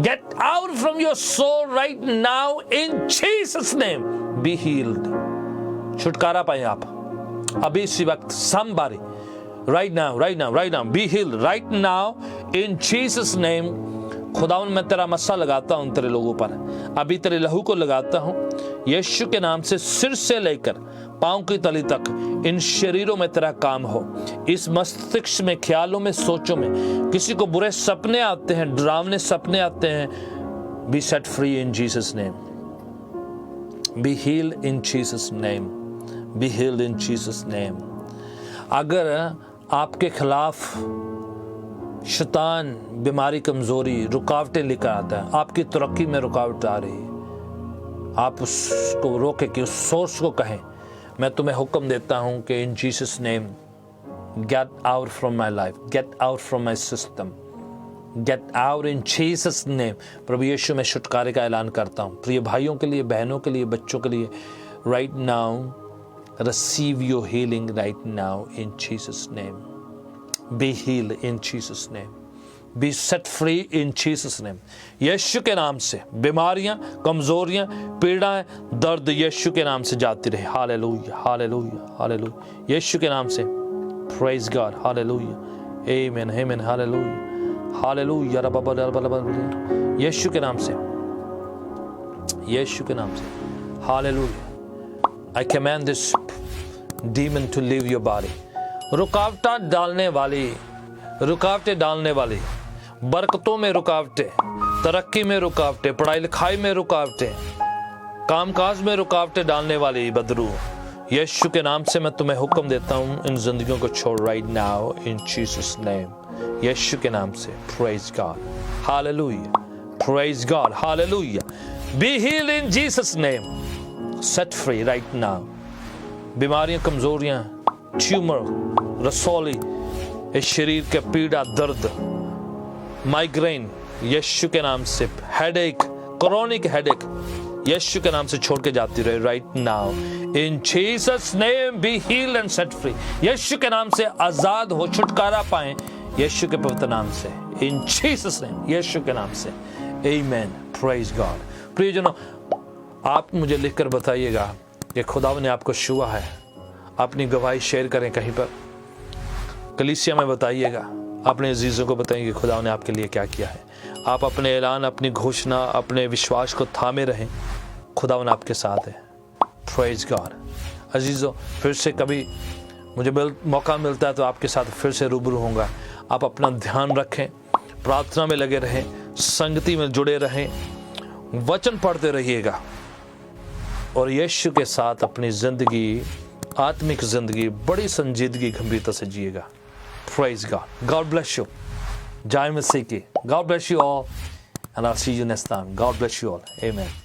get out from your soul right now in Jesus name, be healed। छुटकारा पाए आप अभी इसी वक्त, somebody right now be healed right now in Jesus name। खुदावन मैं तेरा मस्सा लगाता हूं तेरे लोगों पर, अभी तेरे लहू को लगाता हूं यीशु के नाम से, सिर से लेकर पांव की तली तक इन शरीरों में तेरा काम हो। इस मस्तिष्क में, ख्यालों में, सोचों में किसी को बुरे सपने आते हैं, डरावने सपने आते हैं, be set free in Jesus name, be healed in Jesus name, be healed in Jesus name. अगर आपके खिलाफ शैतान बीमारी, कमजोरी, रुकावटें लेकर आता है, आपकी तरक्की में रुकावट आ रही है, आप उसको रोके कि उस सोर्स को कहें, मैं तुम्हें हुक्म देता हूं कि in Jesus name get out from my life, get out from my system, get out in Jesus name. प्रभु यीशु में छुटकारे का ऐलान करता हूं प्रिय भाइयों के लिए, बहनों के लिए, बच्चों के लिए, right now receive your healing right now in Jesus name, be healed in Jesus name, be set free in Jesus name. यीशु के नाम से बीमारियां, कमजोरियां, पीड़ाएं, दर्द यीशु के नाम से जाती रहे। हालेलुया, हालेलुया, हालेलुया, यीशु के नाम से, प्रेज गॉड, हालेलुया, आमीन, आमीन, हालेलुया, हालेलुया, यीशु के नाम से, यीशु के नाम से, hallelujah. I command this demon to leave your body. रुकावटें डालने वाली, बरकतों में रुकावटें, तरक्की में रुकावटें, पढ़ाई लिखाई में रुकावटें, कामकाज में रुकावटें डालने वाली बदरू, यीशु के नाम से मैं तुम्हें हुक्म देता हूं, इन जिंदगियों को छोड़ right now in Jesus name, यीशु के नाम से। Praise God, hallelujah, praise God, hallelujah, be healed in Jesus name, set free right now. बीमारियां, कमजोरियां, ट्यूमर, रसौली, इस शरीर के पीड़ा, दर्द, माइग्रेन, यीशु के नाम से, हेडेक, क्रोनिक हेडेक, यीशु के नाम से छोड़ के जाती रहे right now in Jesus name, be healed and set free. यीशु के नाम से आजाद हो, छुटकारा पाएं यीशु के पवित्र नाम से, इन जीसस नेम, यीशु के नाम से, आमीन, प्रेज गॉड। प्रियजनों, आप मुझे लिखकर बताइएगा कि खुदा ने आपको छुआ है। अपनी गवाही शेयर करें कहीं पर, कलीसिया में बताइएगा, अपने अजीजों को बताएंगे खुदा ने आपके लिए क्या किया है। आप अपने ऐलान, अपनी घोषणा, अपने विश्वास को थामे रहें, खुदा ने आपके साथ है। Praise God. अजीजों, फिर से कभी मुझे मौका मिलता है तो आपके साथ फिर से रूबरू होऊंगा। आप अपना ध्यान रखें, प्रार्थना में लगे रहें, संगति में जुड़े रहें, वचन पढ़ते रहिएगा और यीशु के साथ अपनी जिंदगी, आत्मिक जिंदगी बड़ी संजीदगी, गंभीरता से जिएगा। Praise God. God bless you. जय मसीह की। God bless you all and I'll see you next time. God bless you all. Amen.